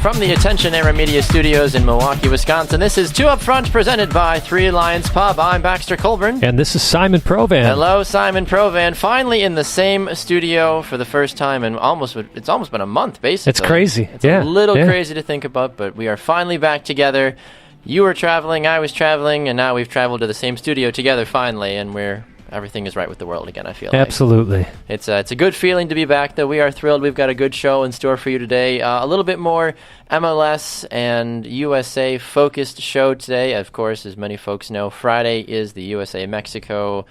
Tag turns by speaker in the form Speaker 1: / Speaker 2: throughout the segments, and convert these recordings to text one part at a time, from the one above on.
Speaker 1: From the Attention Era Media Studios in Milwaukee, Wisconsin, this is Two Up Front, presented by Three Lions Pub. I'm Baxter Colburn.
Speaker 2: And this is Simon Provan.
Speaker 1: Hello, Simon Provan. Finally in the same studio for the first time in it's almost been a month, basically.
Speaker 2: It's crazy.
Speaker 1: It's a little crazy to think about, but we are finally back together. You were traveling, I was traveling, and now we've traveled to the same studio together finally, and everything is right with the world again, I feel
Speaker 2: Absolutely.
Speaker 1: like. It's a good feeling to be back, though. We are thrilled. We've got a good show in store for you today. A little bit more MLS and USA focused show today. Of course, as many folks know, Friday is the USA-Mexico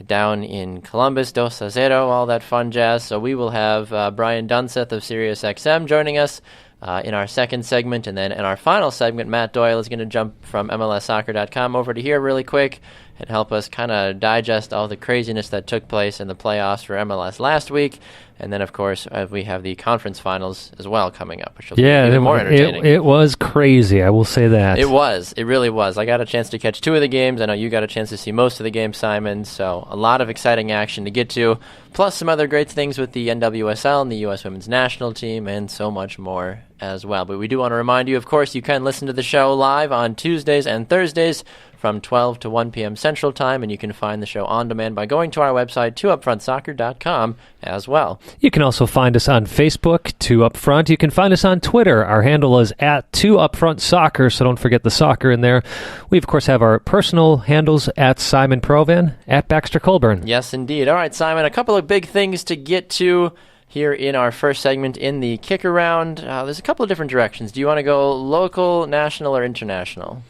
Speaker 1: down in Columbus, 2-0, all that fun jazz. So we will have Brian Dunseth of Sirius XM joining us in our second segment. And then in our final segment, Matt Doyle is going to jump from MLSsoccer.com over to here really quick and help us kind of digest all the craziness that took place in the playoffs for MLS last week. And then, of course, we have the conference finals as well coming up, which will be even more entertaining.
Speaker 2: It was crazy, I will say that.
Speaker 1: It was. It really was. I got a chance to catch two of the games. I know you got a chance to see most of the games, Simon. So a lot of exciting action to get to, plus some other great things with the NWSL and the U.S. Women's National Team and so much more as well. But we do want to remind you, of course, you can listen to the show live on Tuesdays and Thursdays from 12 to 1 p.m. Central Time, and you can find the show on demand by going to our website, 2upfrontsoccer.com, as well.
Speaker 2: You can also find us on Facebook, 2Upfront. You can find us on Twitter. Our handle is at 2UpfrontSoccer, so don't forget the soccer in there. We, of course, have our personal handles at Simon Provan, at Baxter Colburn.
Speaker 1: Yes, indeed. All right, Simon, a couple of big things to get to here in our first segment in the kick-around. There's a couple of different directions. Do you want to go local, national, or international?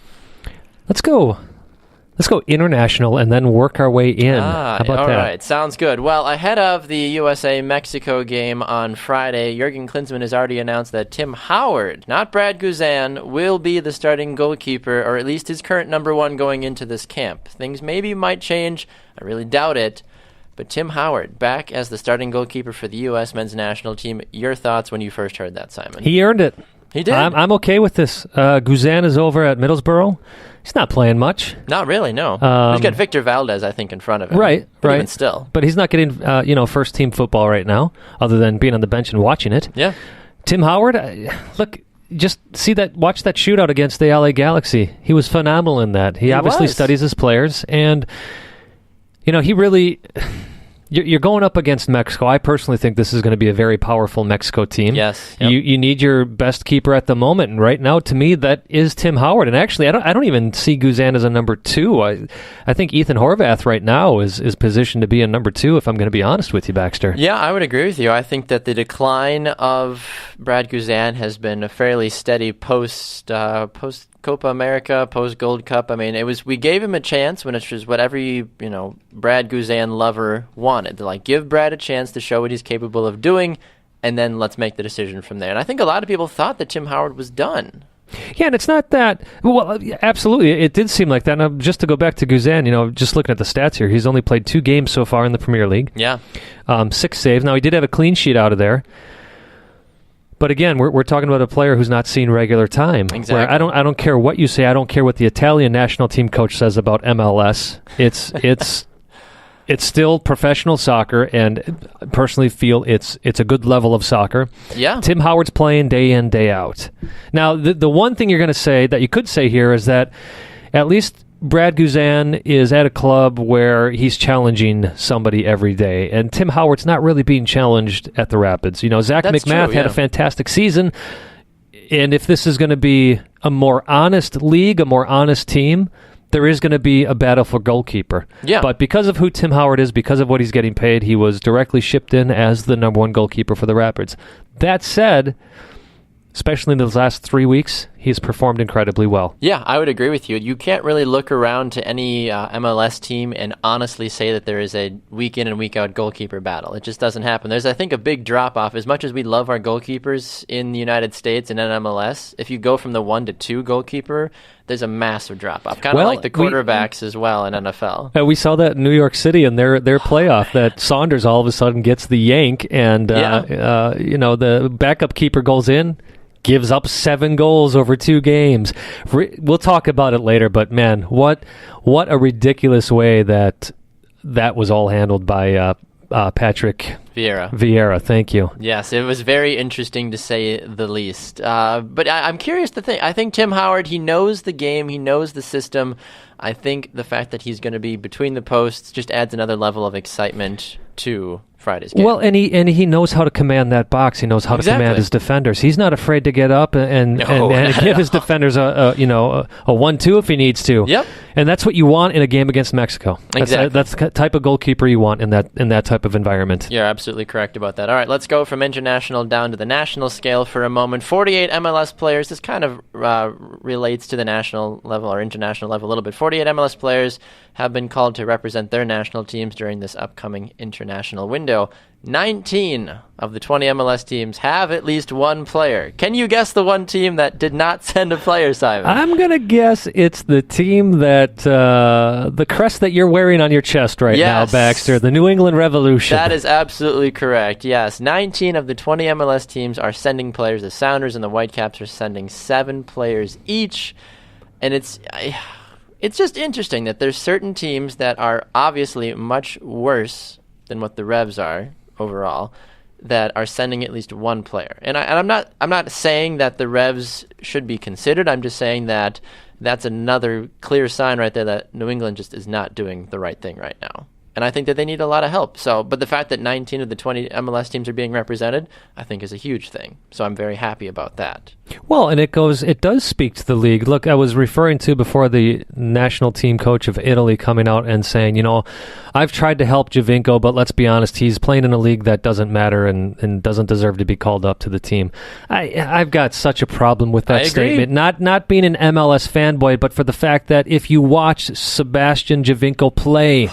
Speaker 2: Let's go international and then work our way in. How about
Speaker 1: all
Speaker 2: that?
Speaker 1: All right, sounds good. Well, ahead of the USA-Mexico game on Friday, Jurgen Klinsmann has already announced that Tim Howard, not Brad Guzan, will be the starting goalkeeper, or at least his current number one going into this camp. Things maybe might change. I really doubt it. But Tim Howard, back as the starting goalkeeper for the U.S. men's national team. Your thoughts when you first heard that, Simon?
Speaker 2: He earned it.
Speaker 1: He did.
Speaker 2: I'm okay with this. Guzan is over at Middlesbrough. He's not playing much.
Speaker 1: Not really, no. He's got Victor Valdez, I think, in front of him.
Speaker 2: Right.
Speaker 1: Even still.
Speaker 2: But he's not getting, first-team football right now, other than being on the bench and watching it.
Speaker 1: Yeah.
Speaker 2: Tim Howard, look, just watch that shootout against the LA Galaxy. He was phenomenal in that. He obviously studies his players, and, he really... You're going up against Mexico. I personally think this is going to be a very powerful Mexico team.
Speaker 1: Yes. Yep.
Speaker 2: You need your best keeper at the moment, and right now, to me, that is Tim Howard. And actually, I don't even see Guzan as a number two. I think Ethan Horvath right now is positioned to be a number two, if I'm going to be honest with you, Baxter.
Speaker 1: Yeah, I would agree with you. I think that the decline of Brad Guzan has been a fairly steady post Copa America, post Gold Cup. I mean, we gave him a chance when it was what every, Brad Guzan lover wanted. To give Brad a chance to show what he's capable of doing, and then let's make the decision from there. And I think a lot of people thought that Tim Howard was done.
Speaker 2: Yeah, and it's not that... Well, absolutely, it did seem like that. Now, just to go back to Guzan, just looking at the stats here, he's only played 2 games so far in the Premier League.
Speaker 1: Yeah.
Speaker 2: 6 saves. Now, he did have a clean sheet out of there. But again, we're talking about a player who's not seen regular time.
Speaker 1: Exactly.
Speaker 2: Where I don't care what you say. I don't care what the Italian national team coach says about MLS. It's still professional soccer, and I personally feel it's a good level of soccer.
Speaker 1: Yeah.
Speaker 2: Tim Howard's playing day in, day out. Now, the one thing you're going to say that you could say here is that at least Brad Guzan is at a club where he's challenging somebody every day, and Tim Howard's not really being challenged at the Rapids. Zach
Speaker 1: That's
Speaker 2: McMath
Speaker 1: true,
Speaker 2: had a fantastic season, and if this is going to be a more honest league, a more honest team, there is going to be a battle for goalkeeper.
Speaker 1: Yeah.
Speaker 2: But because of who Tim Howard is, because of what he's getting paid, he was directly shipped in as the number one goalkeeper for the Rapids. That said, especially in those last 3 weeks, he's performed incredibly well.
Speaker 1: Yeah, I would agree with you. You can't really look around to any MLS team and honestly say that there is a week in and week out goalkeeper battle. It just doesn't happen. There's, I think, a big drop-off. As much as we love our goalkeepers in the United States and in MLS, if you go from the 1 to 2 goalkeeper, there's a massive drop-off. Kind of like the quarterbacks as well in NFL.
Speaker 2: We saw that in New York City in their playoff, that Saunders all of a sudden gets the yank, and the backup keeper goes in, gives up 7 goals over 2 games. We'll talk about it later, but man, what a ridiculous way that was all handled by Patrick Vieira, thank you.
Speaker 1: Yes, it was very interesting to say the least. But I'm curious to think. I think Tim Howard, he knows the game, he knows the system. I think the fact that he's going to be between the posts just adds another level of excitement to Friday's game.
Speaker 2: Well, and he knows how to command that box. He knows how to command his defenders. He's not afraid to get up and give his defenders a 1-2 if he needs to.
Speaker 1: Yep.
Speaker 2: And that's what you want in a game against Mexico.
Speaker 1: Exactly.
Speaker 2: That's the type of goalkeeper you want in that type of environment.
Speaker 1: You're absolutely correct about that. All right, let's go from international down to the national scale for a moment. 48 MLS players. This kind of relates to the national level or international level a little bit. 48 MLS players have been called to represent their national teams during this upcoming international window. 19 of the 20 MLS teams have at least one player. Can you guess the one team that did not send a player, Simon?
Speaker 2: I'm going to guess it's the team that, the crest that you're wearing on your chest right now, Baxter, the New England Revolution.
Speaker 1: That is absolutely correct, yes. 19 of the 20 MLS teams are sending players. The Sounders and the Whitecaps are sending 7 players each. And it's just interesting that there's certain teams that are obviously much worse than what the Revs are overall that are sending at least one player. And I'm not saying that the Revs should be considered. I'm just saying that that's another clear sign right there that New England just is not doing the right thing right now. And I think that they need a lot of help. But the fact that 19 of the 20 MLS teams are being represented, I think is a huge thing. So I'm very happy about that.
Speaker 2: Well, and it does speak to the league. Look, I was referring to before the national team coach of Italy coming out and saying, I've tried to help Giovinco, but let's be honest, he's playing in a league that doesn't matter and doesn't deserve to be called up to the team. I've got such a problem with that statement. Not being an MLS fanboy, but for the fact that if you watch Sebastian Giovinco play,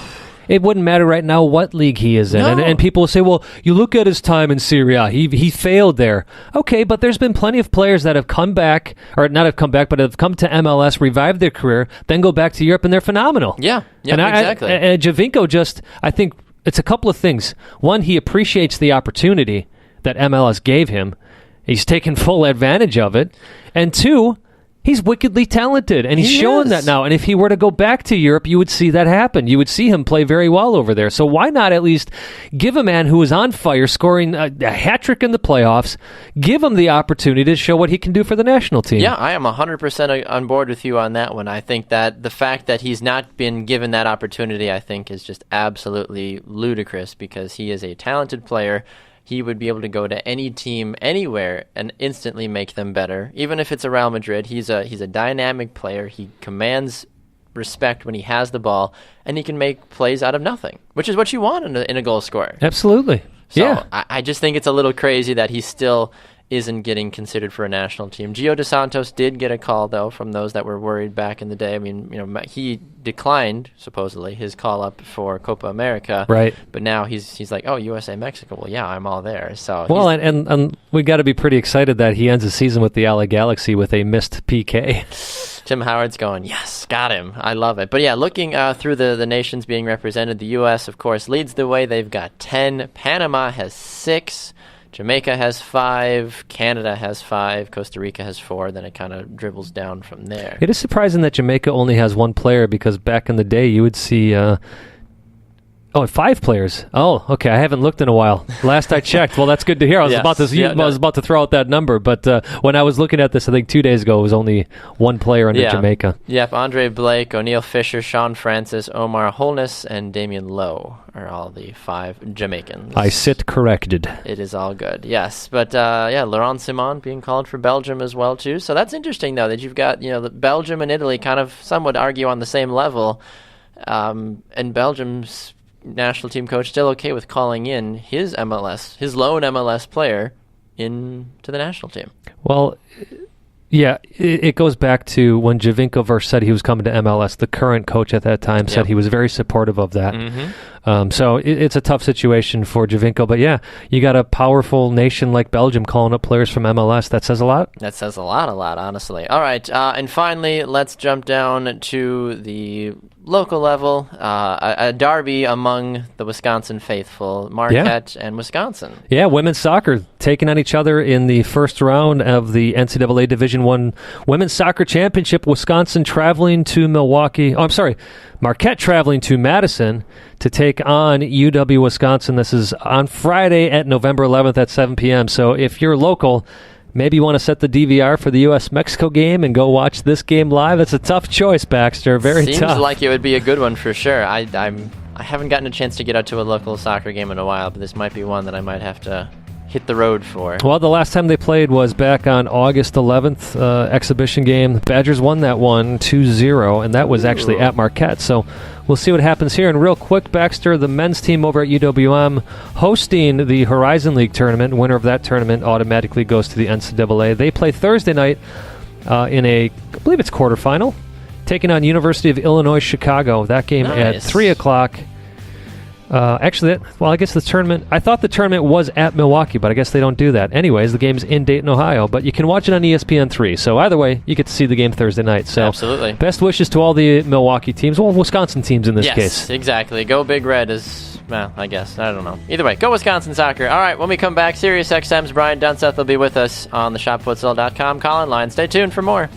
Speaker 2: it wouldn't matter right now what league he is in.
Speaker 1: No.
Speaker 2: And people will say, well, you look at his time in Serie A. He failed there. Okay, but there's been plenty of players that have come back, or not have come back, but have come to MLS, revived their career, then go back to Europe, and they're phenomenal.
Speaker 1: Yeah, exactly.
Speaker 2: And Giovinco I think it's a couple of things. One, he appreciates the opportunity that MLS gave him. He's taken full advantage of it. And two, he's wickedly talented, and he's showing that now. And if he were to go back to Europe, you would see that happen. You would see him play very well over there. So why not at least give a man who is on fire, scoring a hat-trick in the playoffs, give him the opportunity to show what he can do for the national team?
Speaker 1: Yeah, I am 100% on board with you on that one. I think that the fact that he's not been given that opportunity, I think, is just absolutely ludicrous because he is a talented player. He would be able to go to any team anywhere and instantly make them better. Even if it's a Real Madrid, he's a dynamic player. He commands respect when he has the ball, and he can make plays out of nothing, which is what you want in a goal scorer.
Speaker 2: Absolutely.
Speaker 1: So I just think it's a little crazy that he still isn't getting considered for a national team. Gio Dos Santos did get a call, though, from those that were worried back in the day. I mean, he declined, supposedly, his call-up for Copa America.
Speaker 2: Right.
Speaker 1: But now he's like, oh, USA, Mexico. Well, yeah, I'm all there. So
Speaker 2: well, and we got to be pretty excited that he ends the season with the LA Galaxy with a missed PK.
Speaker 1: Tim Howard's going, yes, got him. I love it. But yeah, looking through the nations being represented, the U.S., of course, leads the way. They've got 10. Panama has 6. Jamaica has 5, Canada has 5, Costa Rica has 4, then it kind of dribbles down from there.
Speaker 2: It is surprising that Jamaica only has 1 player because back in the day you would see 5 players. Oh, okay. I haven't looked in a while. Last I checked. Well, that's good to hear. I was about to throw out that number, but when I was looking at this, I think 2 days ago, it was only 1 player under Jamaica.
Speaker 1: Yep. Andre Blake, O'Neal Fisher, Sean Francis, Omar Holness, and Damian Lowe are all the 5 Jamaicans.
Speaker 2: I sit corrected.
Speaker 1: It is all good. Yes, but Laurent Simon being called for Belgium as well too. So that's interesting though that you've got Belgium and Italy kind of some would argue on the same level, and Belgium's national team coach still okay with calling in his lone MLS player into the national team.
Speaker 2: Well, yeah, it goes back to when Giovinco first said he was coming to MLS. The current coach at that time said he was very supportive of that. Mm-hmm. So it's a tough situation for Giovinco. But yeah, you got a powerful nation like Belgium calling up players from MLS. That says a lot.
Speaker 1: That says a lot, honestly. All right, and finally, let's jump down to the local level, a derby among the Wisconsin faithful, Marquette and Wisconsin. Yeah,
Speaker 2: women's soccer taking on each other in the first round of the NCAA Division I Women's Soccer Championship. Wisconsin traveling to Marquette traveling to Madison to take on UW-Wisconsin. This is on Friday at November 11th at 7 p.m. So if you're local, maybe you want to set the DVR for the U.S.-Mexico game and go watch this game live. It's a tough choice, Baxter. Very tough.
Speaker 1: Seems like it would be a good one for sure. I haven't gotten a chance to get out to a local soccer game in a while, but this might be one that I might have to hit the road for.
Speaker 2: Well, the last time they played was back on August 11th, exhibition game. The Badgers won that one 2-0, and that was actually at Marquette. So we'll see what happens here. And real quick, Baxter, the men's team over at UWM hosting the Horizon League tournament. Winner of that tournament automatically goes to the NCAA. They play Thursday night in I believe it's quarterfinal, taking on University of Illinois Chicago. That game at 3 o'clock. Actually, I guess the tournament, I thought the tournament was at Milwaukee, but I guess they don't do that. Anyways, the game's in Dayton, Ohio, but you can watch it on ESPN3. So either way, you get to see the game Thursday night. So
Speaker 1: absolutely.
Speaker 2: Best wishes to all the Milwaukee teams, well, Wisconsin teams in this case.
Speaker 1: Yes, exactly. Go Big Red is, well, I guess. I don't know. Either way, go Wisconsin soccer. All right, when we come back, Sirius XM's Brian Dunseth will be with us on the shopfutsal.com call-in line. Stay tuned for more.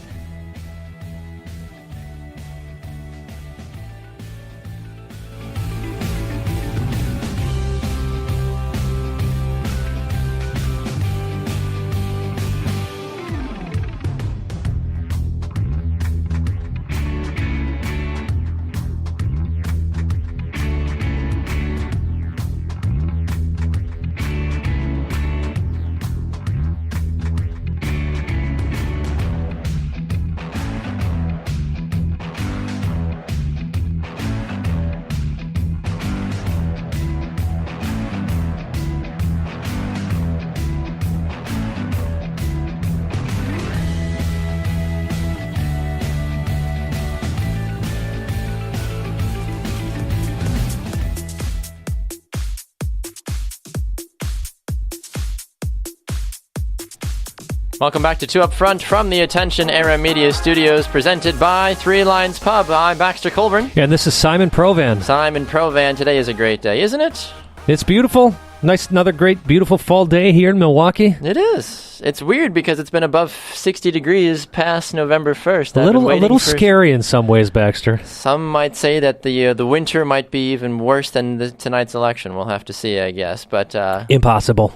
Speaker 1: Welcome back to Two Up Front from the Attention Era Media Studios, presented by Three Lions Pub. I'm Baxter Colburn.
Speaker 2: And this is Simon Provan.
Speaker 1: Simon Provan. Today is a great day, isn't it?
Speaker 2: It's beautiful. Nice, another great, beautiful fall day here in Milwaukee.
Speaker 1: It is. It's weird because it's been above 60 degrees past November 1st.
Speaker 2: A little scary in some ways, Baxter.
Speaker 1: Some might say that the winter might be even worse than tonight's election. We'll have to see, I guess. But
Speaker 2: impossible.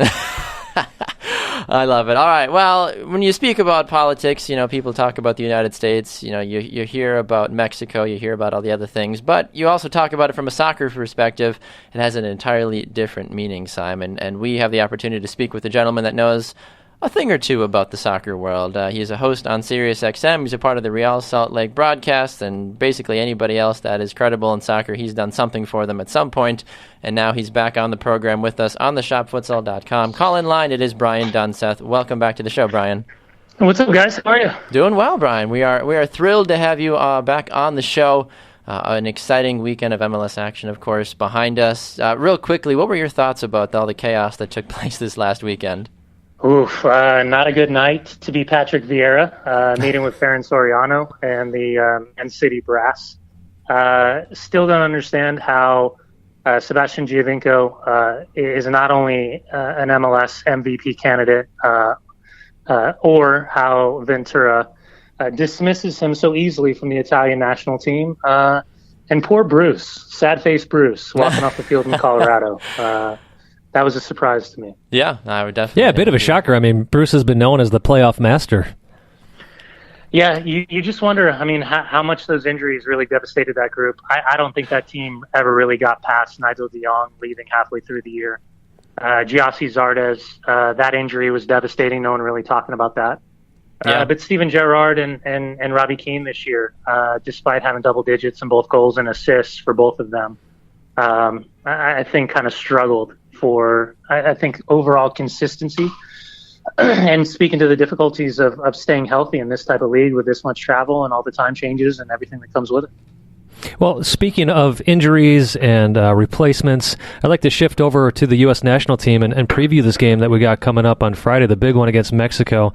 Speaker 1: I love it. All right. Well, when you speak about politics, people talk about the United States. You hear about Mexico, you hear about all the other things, but you also talk about it from a soccer perspective. It has an entirely different meaning, Simon, and we have the opportunity to speak with a gentleman that knows a thing or two about the soccer world. He's a host on Sirius XM. He's a part of the Real Salt Lake broadcast, and basically anybody else that is credible in soccer, he's done something for them at some point, and now he's back on the program with us on the shopfutsal.com call-in line. It is Brian Dunseth. Welcome back to the show, Brian.
Speaker 3: What's up, guys? How are you?
Speaker 1: Doing well, Brian. We are thrilled to have you back on the show. An exciting weekend of MLS action, of course, behind us. Real quickly, what were your thoughts about all the chaos that took place this last weekend?
Speaker 3: Oof, not a good night to be Patrick Vieira, meeting with Ferran Soriano and the Man City brass. Still don't understand how Sebastian Giovinco is not only an MLS MVP candidate or how Ventura dismisses him so easily from the Italian national team. And poor Bruce, sad-faced Bruce, walking off the field in Colorado. That was a surprise to me.
Speaker 1: Yeah, I would definitely.
Speaker 2: Yeah, a bit of a shocker. I mean, Bruce has been known as the playoff master.
Speaker 3: Yeah, you just wonder, how much those injuries really devastated that group. I don't think that team ever really got past Nigel de Jong leaving halfway through the year. Giassi Zardes, that injury was devastating. No one really talking about that. Yeah. But Steven Gerrard and Robbie Keane this year, despite having double digits in both goals and assists for both of them, I think kind of struggled for, I think, overall consistency. And speaking to the difficulties of staying healthy in this type of league with this much travel and all the time changes and everything that comes with it.
Speaker 2: Well, speaking of injuries and replacements, I'd like to shift over to the U.S. national team and preview this game that we got coming up on Friday, the big one against Mexico.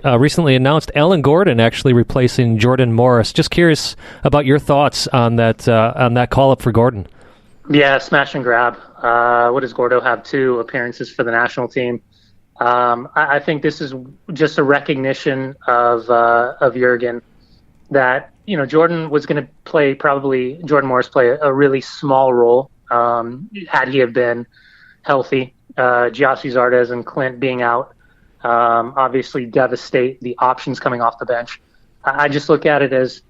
Speaker 2: Recently announced Alan Gordon actually replacing Jordan Morris. Just curious about your thoughts on that call-up for Gordon.
Speaker 3: Yeah, smash and grab. What does Gordo have? 2 appearances for the national team. I think this is just a recognition of Jurgen that Jordan Morris play a really small role had he have been healthy. Giassi Zardes and Clint being out obviously devastate the options coming off the bench. I just look at it as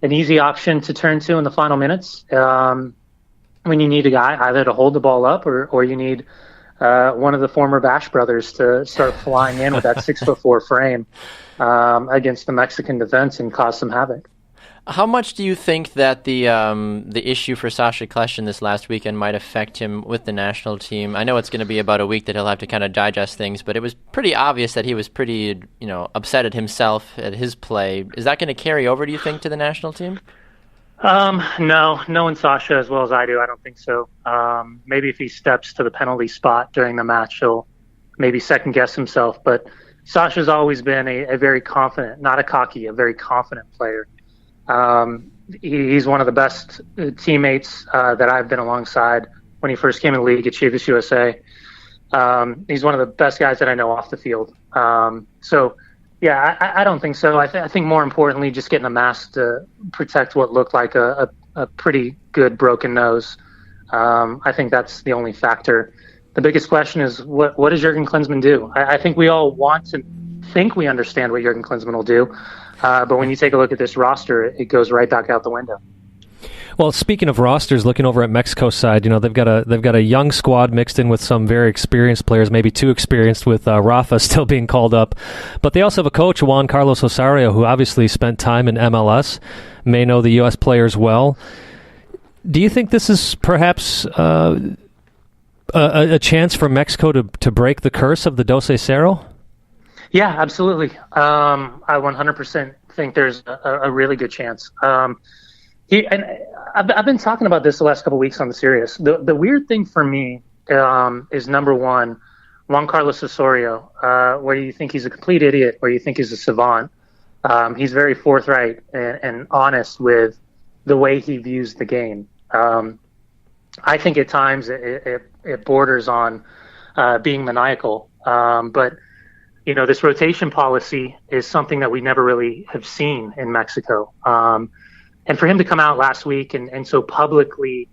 Speaker 3: an easy option to turn to in the final minutes when you need a guy either to hold the ball up or you need one of the former Bash brothers to start flying in with that 6'4" frame against the Mexican defense and cause some havoc.
Speaker 1: How much do you think that the issue for Sasha Kljestan this last weekend might affect him with the national team? I know it's going to be about a week that he'll have to kind of digest things, but it was pretty obvious that he was pretty, upset at himself at his play. Is that going to carry over, do you think, to the national team?
Speaker 3: No, knowing Sasha as well as I do, I don't think so. Maybe if he steps to the penalty spot during the match, he'll maybe second guess himself. But Sasha's always been a very confident, not a cocky, a very confident player. He's one of the best teammates that I've been alongside when he first came in the league at Siruis USA. He's one of the best guys that I know off the field. I don't think so. I think more importantly, just getting a mask to protect what looked like a pretty good broken nose. I think that's the only factor. The biggest question is what does Jurgen Klinsmann do? I think we all want to think we understand what Jurgen Klinsmann will do. But when you take a look at this roster, it goes right back out the window.
Speaker 2: Well, speaking of rosters, looking over at Mexico's side, they've got a young squad mixed in with some very experienced players, maybe too experienced with Rafa still being called up. But they also have a coach, Juan Carlos Osorio, who obviously spent time in MLS, may know the U.S. players well. Do you think this is perhaps a chance for Mexico to break the curse of the Dos Cero?
Speaker 3: Yeah, absolutely. I 100% think there's a really good chance. I've been talking about this the last couple of weeks on the Sirius. The weird thing for me is, number one, Juan Carlos Osorio, where you think he's a complete idiot, where you think he's a savant. He's very forthright and honest with the way he views the game. I think at times it borders on being maniacal, but this rotation policy is something that we never really have seen in Mexico. And for him to come out last week and so publicly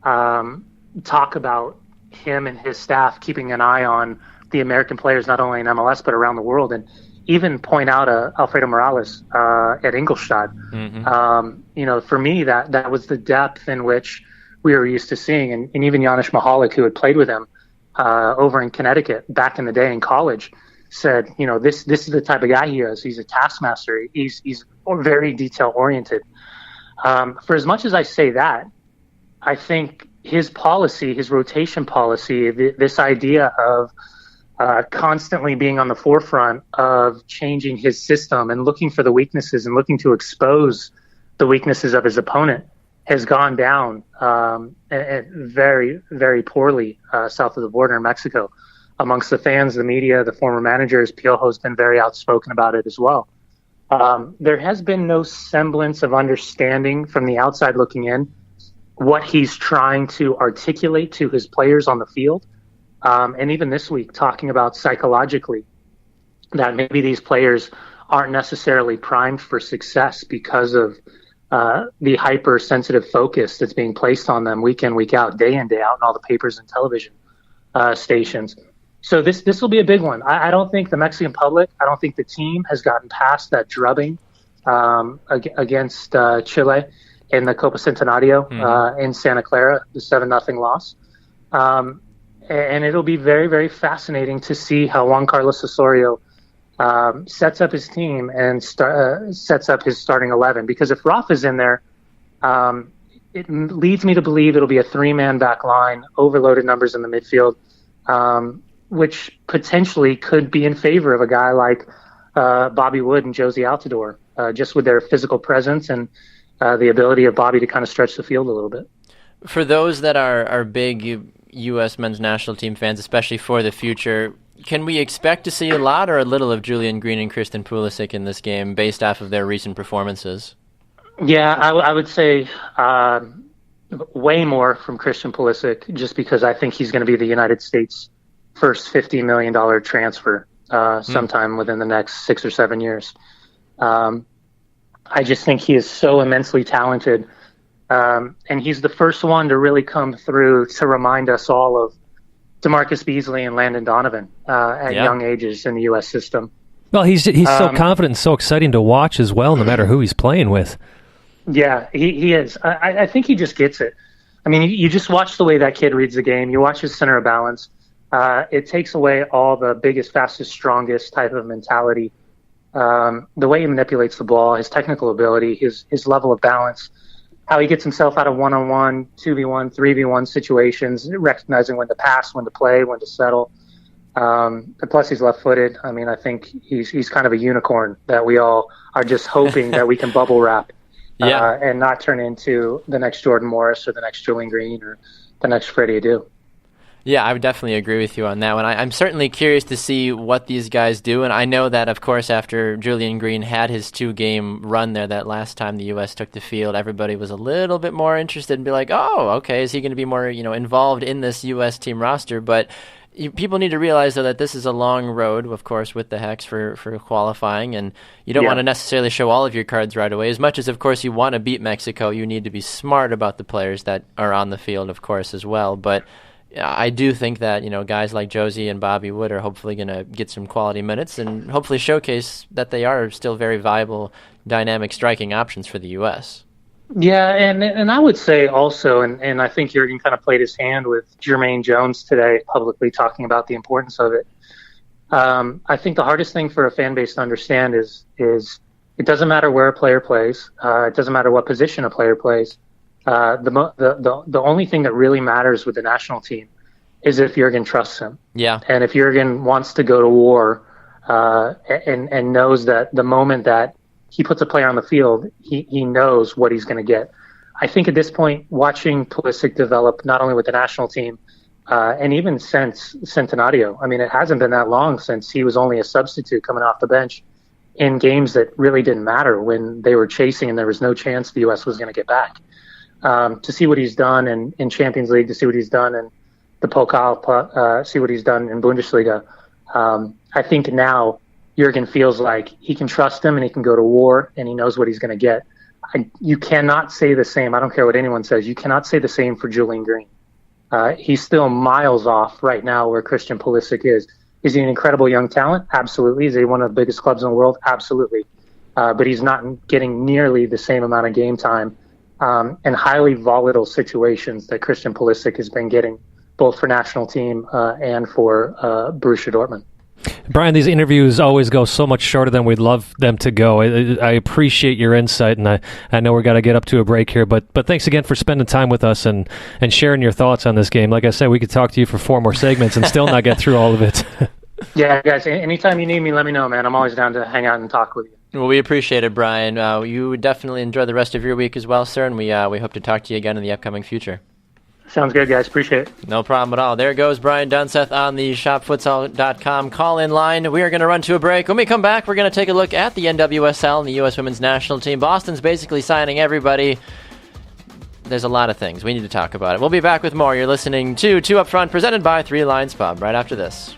Speaker 3: talk about him and his staff keeping an eye on the American players, not only in MLS, but around the world, and even point out Alfredo Morales at Ingolstadt. Mm-hmm. For me, that was the depth in which we were used to seeing. And even Janusz Mihalik, who had played with him over in Connecticut back in the day in college, said, this is the type of guy he is. He's a taskmaster. He's very detail oriented. For as much as I say that, I think his policy, his rotation policy, this idea of constantly being on the forefront of changing his system and looking for the weaknesses and looking to expose the weaknesses of his opponent has gone down very, very poorly south of the border in Mexico. Amongst the fans, the media, the former managers, Piojo's been very outspoken about it as well. There has been no semblance of understanding from the outside looking in what he's trying to articulate to his players on the field. And even this week, talking about psychologically that maybe these players aren't necessarily primed for success because of the hypersensitive focus that's being placed on them week in, week out, day in, day out, in all the papers and television stations. So this will be a big one. I don't think the Mexican public, I don't think the team has gotten past that drubbing against Chile in the Copa Centenario in Santa Clara, the 7-0 loss. And it'll be very, very fascinating to see how Juan Carlos Osorio sets up his team and sets up his starting 11. Because if Rafa's in there, it leads me to believe it'll be a 3-man back line, overloaded numbers in the midfield, which potentially could be in favor of a guy like Bobby Wood and Josie Altidore, just with their physical presence and the ability of Bobby to kind of stretch the field a little bit.
Speaker 1: For those that are big U.S. men's national team fans, especially for the future, can we expect to see a lot or a little of Julian Green and Christian Pulisic in this game based off of their recent performances? Yeah,
Speaker 3: I would say way more from Christian Pulisic, just because I think he's going to be the United States' first $50 million transfer sometime within the next 6 or 7 years. I just think he is so immensely talented. And he's the first one to really come through to remind us all of DeMarcus Beasley and Landon Donovan at young ages in the U.S. system.
Speaker 2: Well, he's so confident and so exciting to watch as well, no matter who he's playing with.
Speaker 3: Yeah, he is. I think he just gets it. I mean, you just watch the way that kid reads the game. You watch his center of balance. It takes away all the biggest, fastest, strongest type of mentality. The way he manipulates the ball, his technical ability, his level of balance, how he gets himself out of 1-on-1, 2v1, 3v1 situations, recognizing when to pass, when to play, when to settle. Plus, he's left-footed. I mean, I think he's kind of a unicorn that we all are just hoping that we can bubble wrap and not turn into the next Jordan Morris or the next Julian Green or the next Freddie Adu.
Speaker 1: Yeah, I would definitely agree with you on that one. I'm certainly curious to see what these guys do, and I know that, of course, after Julian Green had his 2-game run there that last time the U.S. took the field, everybody was a little bit more interested and be like, oh, okay, is he going to be more involved in this U.S. team roster? But people need to realize, though, that this is a long road, of course, with the Hex for qualifying, and you don't want to necessarily show all of your cards right away. As much as, of course, you want to beat Mexico, you need to be smart about the players that are on the field, of course, as well. But I do think that guys like Josie and Bobby Wood are hopefully going to get some quality minutes and hopefully showcase that they are still very viable, dynamic striking options for the U.S.
Speaker 3: Yeah, and I would say also, and I think Jurgen kind of played his hand with Jermaine Jones today, publicly talking about the importance of it. I think the hardest thing for a fan base to understand is it doesn't matter where a player plays, it doesn't matter what position a player plays. The only thing that really matters with the national team is if Jurgen trusts him.
Speaker 1: Yeah.
Speaker 3: And if Jurgen wants to go to war and knows that the moment that he puts a player on the field, he knows what he's going to get. I think at this point, watching Pulisic develop not only with the national team and even since Centenario, I mean, it hasn't been that long since he was only a substitute coming off the bench in games that really didn't matter when they were chasing and there was no chance the U.S. was going to get back. To see what he's done in Champions League, to see what he's done in the Pokal, see what he's done in Bundesliga. I think now Jurgen feels like he can trust him and he can go to war and he knows what he's going to get. You cannot say the same. I don't care what anyone says. You cannot say the same for Julian Green. He's still miles off right now where Christian Pulisic is. Is he an incredible young talent? Absolutely. Is he one of the biggest clubs in the world? Absolutely. But he's not getting nearly the same amount of game time and highly volatile situations that Christian Pulisic has been getting, both for national team and for Borussia Dortmund.
Speaker 2: Brian, these interviews always go so much shorter than we'd love them to go. I appreciate your insight, and I know we've got to get up to a break here, but thanks again for spending time with us and sharing your thoughts on this game. Like I said, we could talk to you for 4 more segments and still not get through all of it.
Speaker 3: Yeah, guys, anytime you need me, let me know, man. I'm always down to hang out and talk with you.
Speaker 1: Well, we appreciate it, Brian. You definitely enjoy the rest of your week as well, sir, and we hope to talk to you again in the upcoming future.
Speaker 3: Sounds good, guys. Appreciate it.
Speaker 1: No problem at all. There goes Brian Dunseth on the shopfutsal.com call-in line. We are going to run to a break. When we come back, we're going to take a look at the NWSL and the U.S. women's national team. Boston's basically signing everybody. There's a lot of things. We need to talk about it. We'll be back with more. You're listening to Two Up Front, presented by Three Lions Pub, right after this.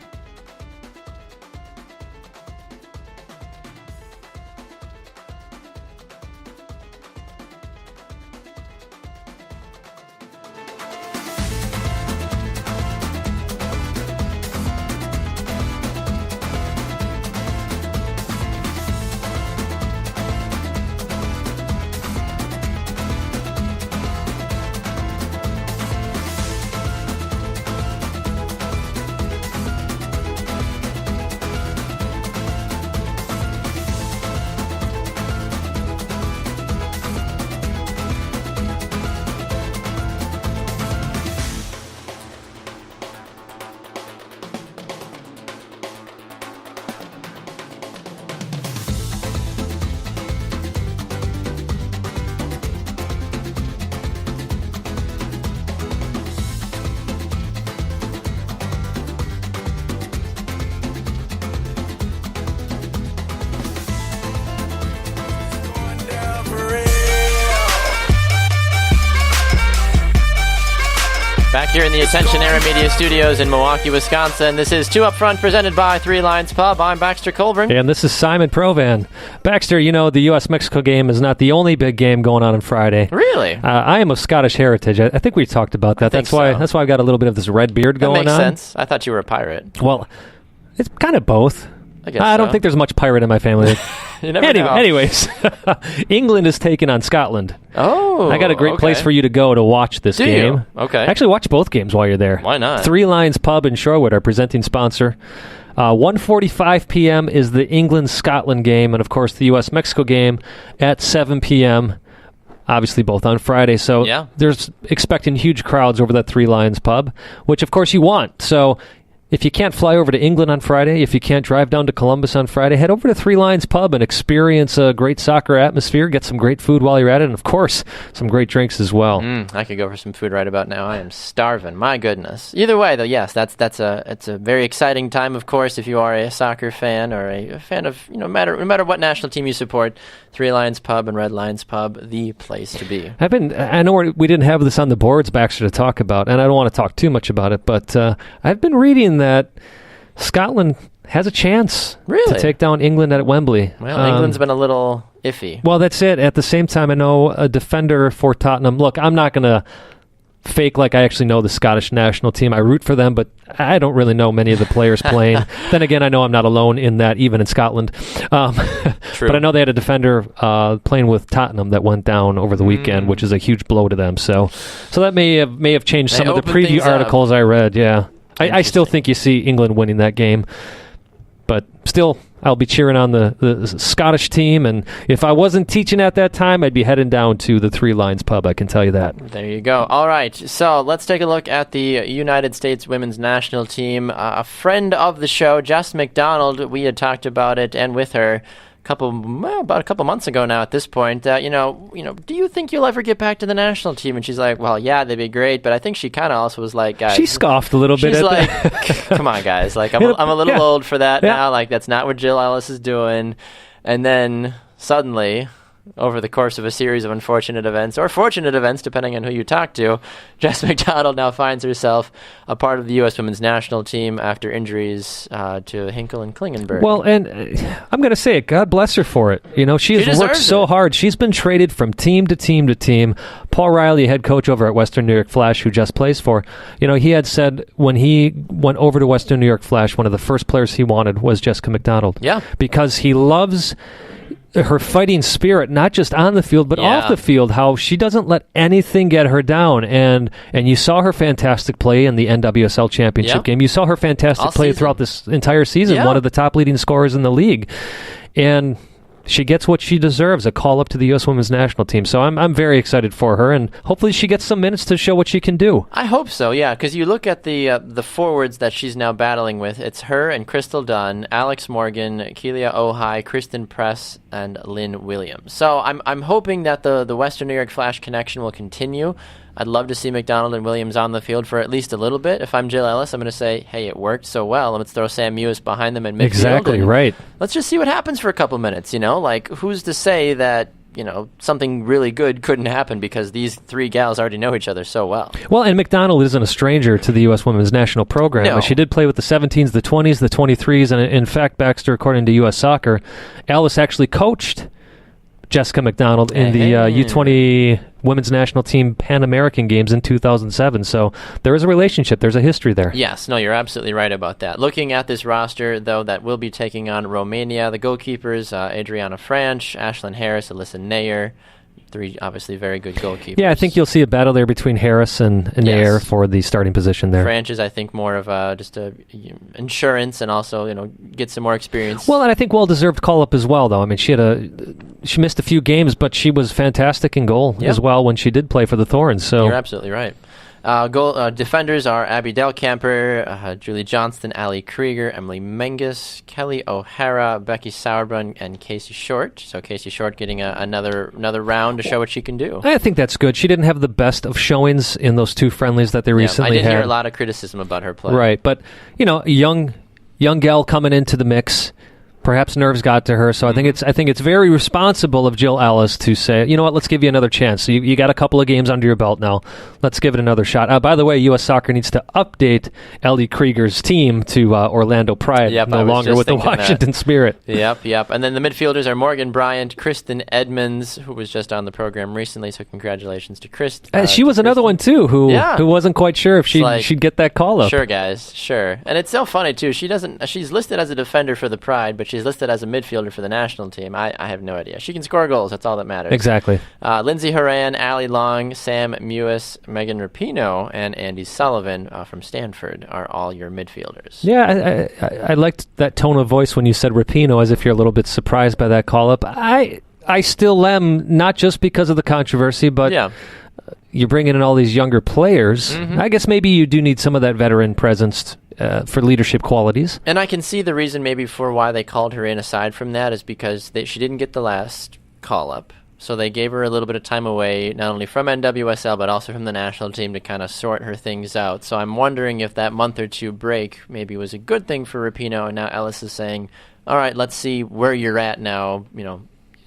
Speaker 1: here in the Attention Era Media Studios in Milwaukee, Wisconsin. This is 2 Up Front, presented by Three Lions Pub. I'm Baxter Colburn.
Speaker 2: And this is Simon Provan. Baxter, you know, the U.S.-Mexico game is not the only big game going on Friday.
Speaker 1: Really?
Speaker 2: I am of Scottish heritage. I think we talked about that. That's why I've got a little bit of this red beard going on.
Speaker 1: That makes sense. I thought you were a pirate.
Speaker 2: Well, it's kind of both.
Speaker 1: I
Speaker 2: don't think there's much pirate in my family.
Speaker 1: You never know.
Speaker 2: Anyways, England is taking on Scotland.
Speaker 1: Oh,
Speaker 2: I got a great place for you to go to watch this game.
Speaker 1: You? Okay.
Speaker 2: Actually, watch both games while you're there.
Speaker 1: Why not?
Speaker 2: Three Lions Pub in Shorewood, our presenting sponsor. 1:45 p.m. is the England-Scotland game, and of course the U.S.-Mexico game at 7 p.m., obviously both on Friday. So there's expecting huge crowds over that Three Lions Pub, which of course you want. So if you can't fly over to England on Friday, if you can't drive down to Columbus on Friday, head over to Three Lions Pub and experience a great soccer atmosphere, get some great food while you're at it, and of course, some great drinks as well.
Speaker 1: I could go for some food right about now. I am starving. My goodness. Either way, though, yes, it's a very exciting time, of course, if you are a soccer fan or a fan of, no matter what national team you support, Three Lions Pub and Red Lions Pub, the place to be.
Speaker 2: I know we didn't have this on the boards, Baxter, to talk about, and I don't want to talk too much about it, but I've been reading that Scotland has a chance to take down England at Wembley.
Speaker 1: Well, England's been a little iffy.
Speaker 2: Well, that's it. At the same time, I know a defender for Tottenham. Look, I'm not going to fake like I actually know the Scottish national team. I root for them, but I don't really know many of the players playing. Then again, I know I'm not alone in that, even in Scotland.
Speaker 1: True.
Speaker 2: But I know they had a defender playing with Tottenham that went down over the weekend, which is a huge blow to them. So that may have changed some of the preview articles I read. Yeah. I still think you see England winning that game, but still, I'll be cheering on the Scottish team, and if I wasn't teaching at that time, I'd be heading down to the Three Lions Pub, I can tell you that.
Speaker 1: There you go. All right, so let's take a look at the United States women's national team. A friend of the show, Jess McDonald, we had talked about it, and with her about a couple months ago now at this point, do you think you'll ever get back to the national team? And she's like, well, yeah, they'd be great, but I think she kind of also was like, guys.
Speaker 2: She scoffed a little bit
Speaker 1: at
Speaker 2: that.
Speaker 1: She's like, come on, guys. Like, I'm a little old for that now. Like, that's not what Jill Ellis is doing. And then suddenly, over the course of a series of unfortunate events, or fortunate events, depending on who you talk to, Jess McDonald now finds herself a part of the U.S. women's national team after injuries to Hinkle and Klingenberg.
Speaker 2: Well, and I'm going to say it, God bless her for it. She has worked so hard. She's been traded from team to team to team. Paul Riley, head coach over at Western New York Flash, who Jess plays for, he had said when he went over to Western New York Flash, one of the first players he wanted was Jessica McDonald.
Speaker 1: Yeah.
Speaker 2: Because he loves her fighting spirit, not just on the field, but off the field, how she doesn't let anything get her down. And you saw her fantastic play in the NWSL championship game. You saw her fantastic play throughout this entire season, one of the top leading scorers in the league. And she gets what she deserves, a call-up to the U.S. women's national team. So I'm very excited for her, and hopefully she gets some minutes to show what she can do.
Speaker 1: I hope so, yeah, because you look at the forwards that she's now battling with. It's her and Crystal Dunn, Alex Morgan, Keelia Ohai, Kristen Press, and Lynn Williams. So I'm hoping that the Western New York Flash connection will continue. I'd love to see McDonald and Williams on the field for at least a little bit. If I'm Jill Ellis, I'm going to say, hey, it worked so well. Let's throw Sam Mewis behind them in midfield.
Speaker 2: Exactly, right.
Speaker 1: Let's just see what happens for a couple minutes, Like, who's to say that, something really good couldn't happen because these three gals already know each other so well.
Speaker 2: Well, and McDonald isn't a stranger to the U.S. women's national program.
Speaker 1: No.
Speaker 2: She did play with the 17s, the 20s, the 23s, and in fact, Baxter, according to U.S. Soccer, Alice actually coached Jessica McDonald in the U20 women's national team Pan American Games in 2007. So there is a relationship. There's a history there.
Speaker 1: Yes, no, you're absolutely right about that. Looking at this roster, though, that will be taking on Romania, the goalkeepers, Adriana Franch, Ashlyn Harris, Alyssa Nair, three obviously very good goalkeepers.
Speaker 2: Yeah, I think you'll see a battle there between Harris and Nair for the starting position there.
Speaker 1: Franch is, I think, more of just a insurance and also, get some more experience.
Speaker 2: Well, and I think well-deserved call-up as well, though. I mean, she missed a few games, but she was fantastic in goal as well when she did play for the Thorns. So
Speaker 1: you're absolutely right. Defenders are Abby Delcamper, Julie Johnston, Ali Krieger, Emily Menges, Kelly O'Hara, Becky Sauerbrunn, and Casey Short. So Casey Short getting another round to show what she can do.
Speaker 2: I think that's good. She didn't have the best of showings in those two friendlies that they recently had.
Speaker 1: I did hear a lot of criticism about her play.
Speaker 2: Right, but a young gal coming into the mix. Perhaps nerves got to her, so I think it's very responsible of Jill Ellis to say, you know what, let's give you another chance. So you got a couple of games under your belt now. Let's give it another shot. By the way, U.S. Soccer needs to update Ellie Krieger's team to Orlando Pride, no longer with the Washington Spirit.
Speaker 1: Yep. And then the midfielders are Morgan Bryant, Kristen Edmonds, who was just on the program recently, so congratulations to Kristen.
Speaker 2: She was another one, too, who wasn't quite sure if she'd get that call-up.
Speaker 1: Sure, guys, sure. And it's so funny, too. She's listed as a defender for the Pride, but she's listed as a midfielder for the national team. I have no idea. She can score goals. That's all that matters.
Speaker 2: Exactly.
Speaker 1: Lindsay Horan, Allie Long, Sam Mewis, Megan Rapinoe, and Andy Sullivan from Stanford are all your midfielders.
Speaker 2: Yeah, I liked that tone of voice when you said Rapinoe, as if you're a little bit surprised by that call-up. I still am, not just because of the controversy, but you're bringing in all these younger players. Mm-hmm. I guess maybe you do need some of that veteran presence for leadership qualities.
Speaker 1: And I can see the reason maybe for why they called her in, aside from that, is because she didn't get the last call-up. So they gave her a little bit of time away, not only from NWSL, but also from the national team to kind of sort her things out. So I'm wondering if that month or two break maybe was a good thing for Rapinoe, and now Ellis is saying, all right, let's see where you're at now,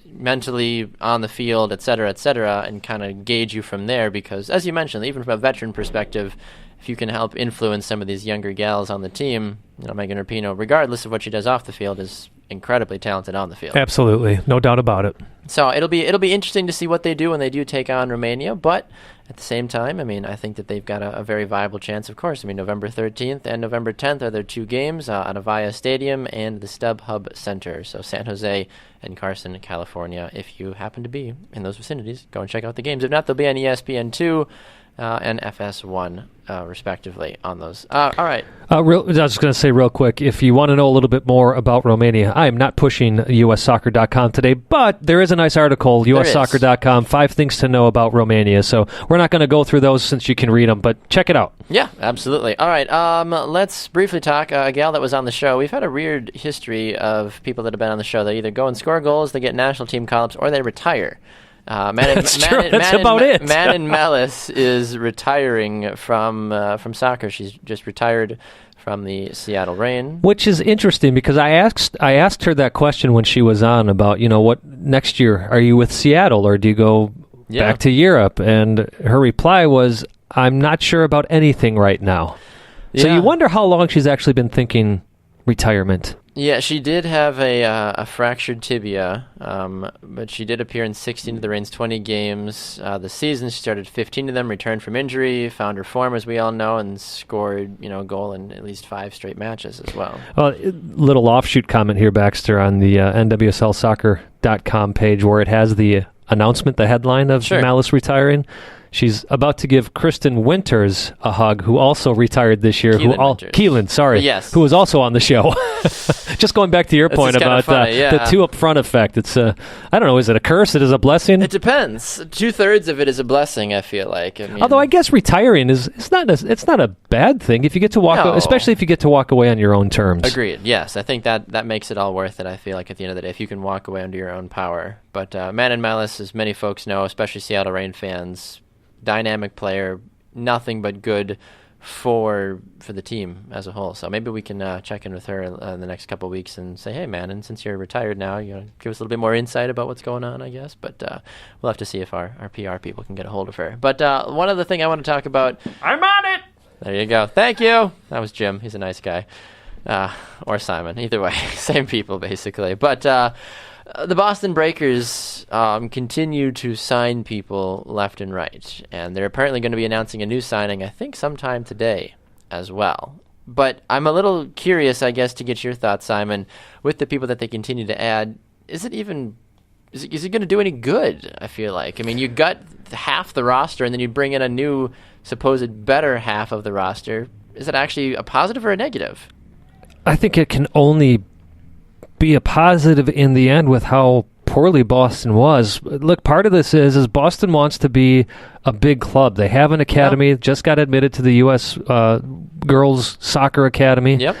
Speaker 1: mentally on the field, et cetera, and kind of gauge you from there, because, as you mentioned, even from a veteran perspective, if you can help influence some of these younger gals on the team, Megan Rapinoe, regardless of what she does off the field, is incredibly talented on the field.
Speaker 2: Absolutely. No doubt about it.
Speaker 1: So it'll be interesting to see what they do when they do take on Romania, but at the same time, I think that they've got a very viable chance, of course. November 13th and November 10th are their two games at Avaya Stadium and the StubHub Center. So San Jose and Carson, California. If you happen to be in those vicinities, go and check out the games. If not, they'll be on ESPN2 and FS1, respectively, on those. All right.
Speaker 2: I was just going to say real quick, if you want to know a little bit more about Romania, I am not pushing USSoccer.com today, but there is a nice article, USSoccer.com, 5 things to know about Romania. So we're not going to go through those since you can read them, but check it out.
Speaker 1: Yeah, absolutely. All right, let's briefly talk. A gal that was on the show, we've had a weird history of people that have been on the show that either go and score goals, they get national team call-ups, or they retire.
Speaker 2: That's about it.
Speaker 1: Manon Mellis is retiring from soccer. She's just retired from the Seattle Reign.
Speaker 2: Which is interesting because I asked her that question when she was on about, what next year, are you with Seattle or do you go back to Europe? And her reply was, I'm not sure about anything right now. Yeah. So you wonder how long she's actually been thinking retirement.
Speaker 1: Yeah, she did have a fractured tibia, but she did appear in 16 of the Reign's 20 games this season. She started 15 of them, returned from injury, found her form, as we all know, and scored a goal in at least 5 straight matches as well.
Speaker 2: Well, little offshoot comment here, Baxter, on the NWSLsoccer.com page where it has the announcement, the headline of Mellis retiring. She's about to give Kristen Winters a hug, who also retired this year. Keelan,
Speaker 1: yes,
Speaker 2: who was also on the show. Just going back to your point about the two up front effect. It's I don't know. Is it a curse? It is a blessing.
Speaker 1: It depends. 2/3 of it is a blessing. I feel like.
Speaker 2: Although I guess retiring it's not a bad thing if you get to walk, especially if you get to walk away on your own terms.
Speaker 1: Agreed. Yes, I think that makes it all worth it. I feel like at the end of the day, if you can walk away under your own power. But Manon Mellis, as many folks know, especially Seattle Reign fans, dynamic player, nothing but good for the team as a whole. So maybe we can check in with her in the next couple of weeks and say, hey, man, and since you're retired now, give us a little bit more insight about what's going on, I guess. But we'll have to see if our PR people can get a hold of her. But one other thing I want to talk about.
Speaker 2: I'm on it!
Speaker 1: There you go. Thank you. That was Jim. He's a nice guy. Or Simon. Either way. Same people, basically. But the Boston Breakers continue to sign people left and right, and they're apparently going to be announcing a new signing, I think, sometime today as well. But I'm a little curious, I guess, to get your thoughts, Simon, with the people that they continue to add. Is it going to do any good, I feel like? You got half the roster, and then you bring in a new supposed better half of the roster. Is it actually a positive or a negative?
Speaker 2: I think it can only be a positive in the end with how poorly Boston was. Look, part of this is Boston wants to be a big club. They have an academy, just got admitted to the U.S. Girls Soccer Academy.
Speaker 1: Yep.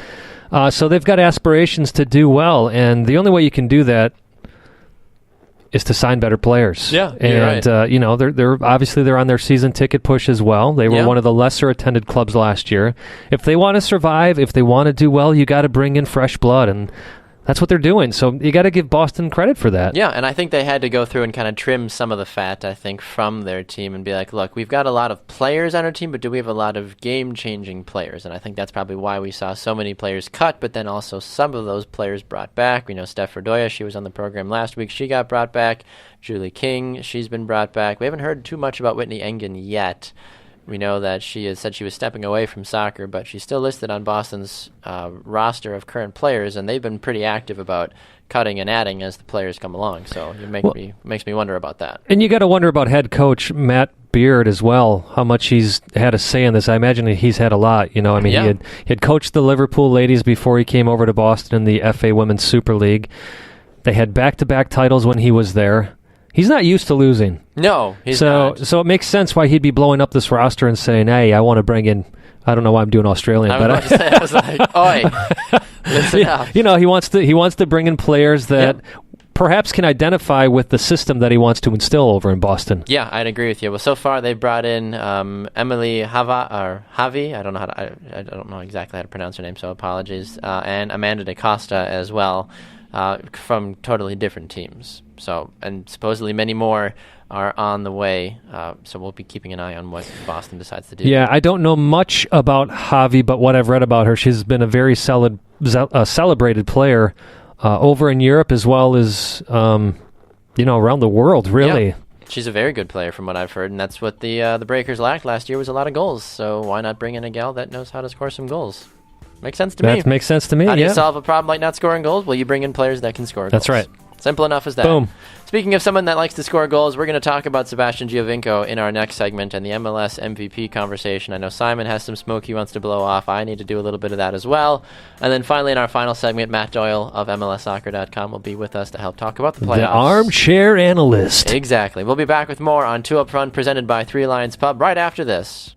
Speaker 2: So they've got aspirations to do well, and the only way you can do that is to sign better players.
Speaker 1: Yeah,
Speaker 2: and
Speaker 1: right.
Speaker 2: They're obviously they're on their season ticket push as well. They were one of the lesser attended clubs last year. If they want to survive, if they want to do well, you got to bring in fresh blood, and That's what they're doing. So you got to give Boston credit for that.
Speaker 1: Yeah, and I think they had to go through and kind of trim some of the fat, I think, from their team and be like, look, we've got a lot of players on our team, but do we have a lot of game-changing players? And I think that's probably why we saw so many players cut, but then also some of those players brought back. We know Steph Verdoya, she was on the program last week. She got brought back. Julie King, she's been brought back. We haven't heard too much about Whitney Engen yet. We know that she has said she was stepping away from soccer, but she's still listed on Boston's roster of current players, and they've been pretty active about cutting and adding as the players come along. So it makes me wonder about that.
Speaker 2: And you got to wonder about head coach Matt Beard as well, how much he's had a say in this. I imagine he's had a lot. He had coached the Liverpool ladies before he came over to Boston in the FA Women's Super League. They had back-to-back titles when he was there. He's not used to losing.
Speaker 1: No, he's not.
Speaker 2: So it makes sense why he'd be blowing up this roster and saying, hey, I want to bring in, I don't know why I'm doing Australian.
Speaker 1: I was like, oi, listen up.
Speaker 2: He wants to bring in players that perhaps can identify with the system that he wants to instill over in Boston.
Speaker 1: Yeah, I'd agree with you. Well, so far they've brought in Emily Javi. I don't know exactly how to pronounce her name, so apologies. And Amanda DaCosta as well, from totally different teams. So, and supposedly many more are on the way. So we'll be keeping an eye on what Boston decides to do.
Speaker 2: Yeah, I don't know much about Javi, but what I've read about her, she's been a very celebrated player over in Europe as well as around the world, really.
Speaker 1: Yeah. She's a very good player from what I've heard, and that's what the Breakers lacked last year was a lot of goals. So why not bring in a gal that knows how to score some goals? Makes sense to me.
Speaker 2: That makes sense to me,
Speaker 1: How do you solve a problem like not scoring goals? Well, you bring in players that can score goals.
Speaker 2: That's right.
Speaker 1: Simple enough as that.
Speaker 2: Boom.
Speaker 1: Speaking of someone that likes to score goals, we're going to talk about Sebastian Giovinco in our next segment and the MLS MVP conversation. I know Simon has some smoke he wants to blow off. I need to do a little bit of that as well. And then finally, in our final segment, Matt Doyle of MLSsoccer.com will be with us to help talk about the playoffs.
Speaker 2: The armchair analyst.
Speaker 1: Exactly. We'll be back with more on Two Up Front, presented by Three Lions Pub, right after this.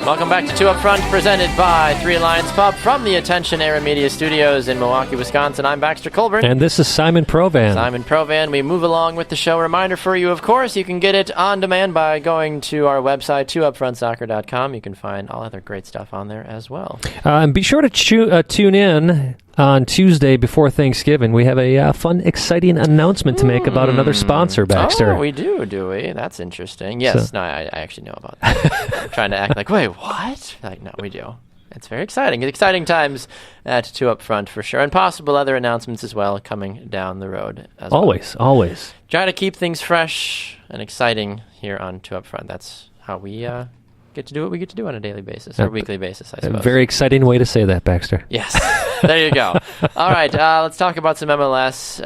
Speaker 1: Welcome back to Two Up Front, presented by Three Lions Pub from the Attention Era Media Studios in Milwaukee, Wisconsin. I'm Baxter Colburn.
Speaker 2: And this is Simon Provan.
Speaker 1: Simon Provan. We move along with the show. Reminder for you, of course, you can get it on demand by going to our website, twoupfrontsoccer.com. You can find all other great stuff on there as well.
Speaker 2: And be sure to tune in on Tuesday before Thanksgiving. We have a fun, exciting announcement to make about another sponsor, Baxter.
Speaker 1: Oh, we do we? That's interesting. Yes, no, I actually know about that. I'm trying to act like, wait, what? Like, no, we do. It's very exciting. Exciting times at Two Up Front for sure, and possible other announcements as well coming down the road as well.
Speaker 2: Always.
Speaker 1: Try to keep things fresh and exciting here on Two Up Front. That's how we get to do what we get to do on a daily basis or weekly basis, I suppose.
Speaker 2: A very exciting way to say that, Baxter.
Speaker 1: Yes. There you go. All right, let's talk about some MLS.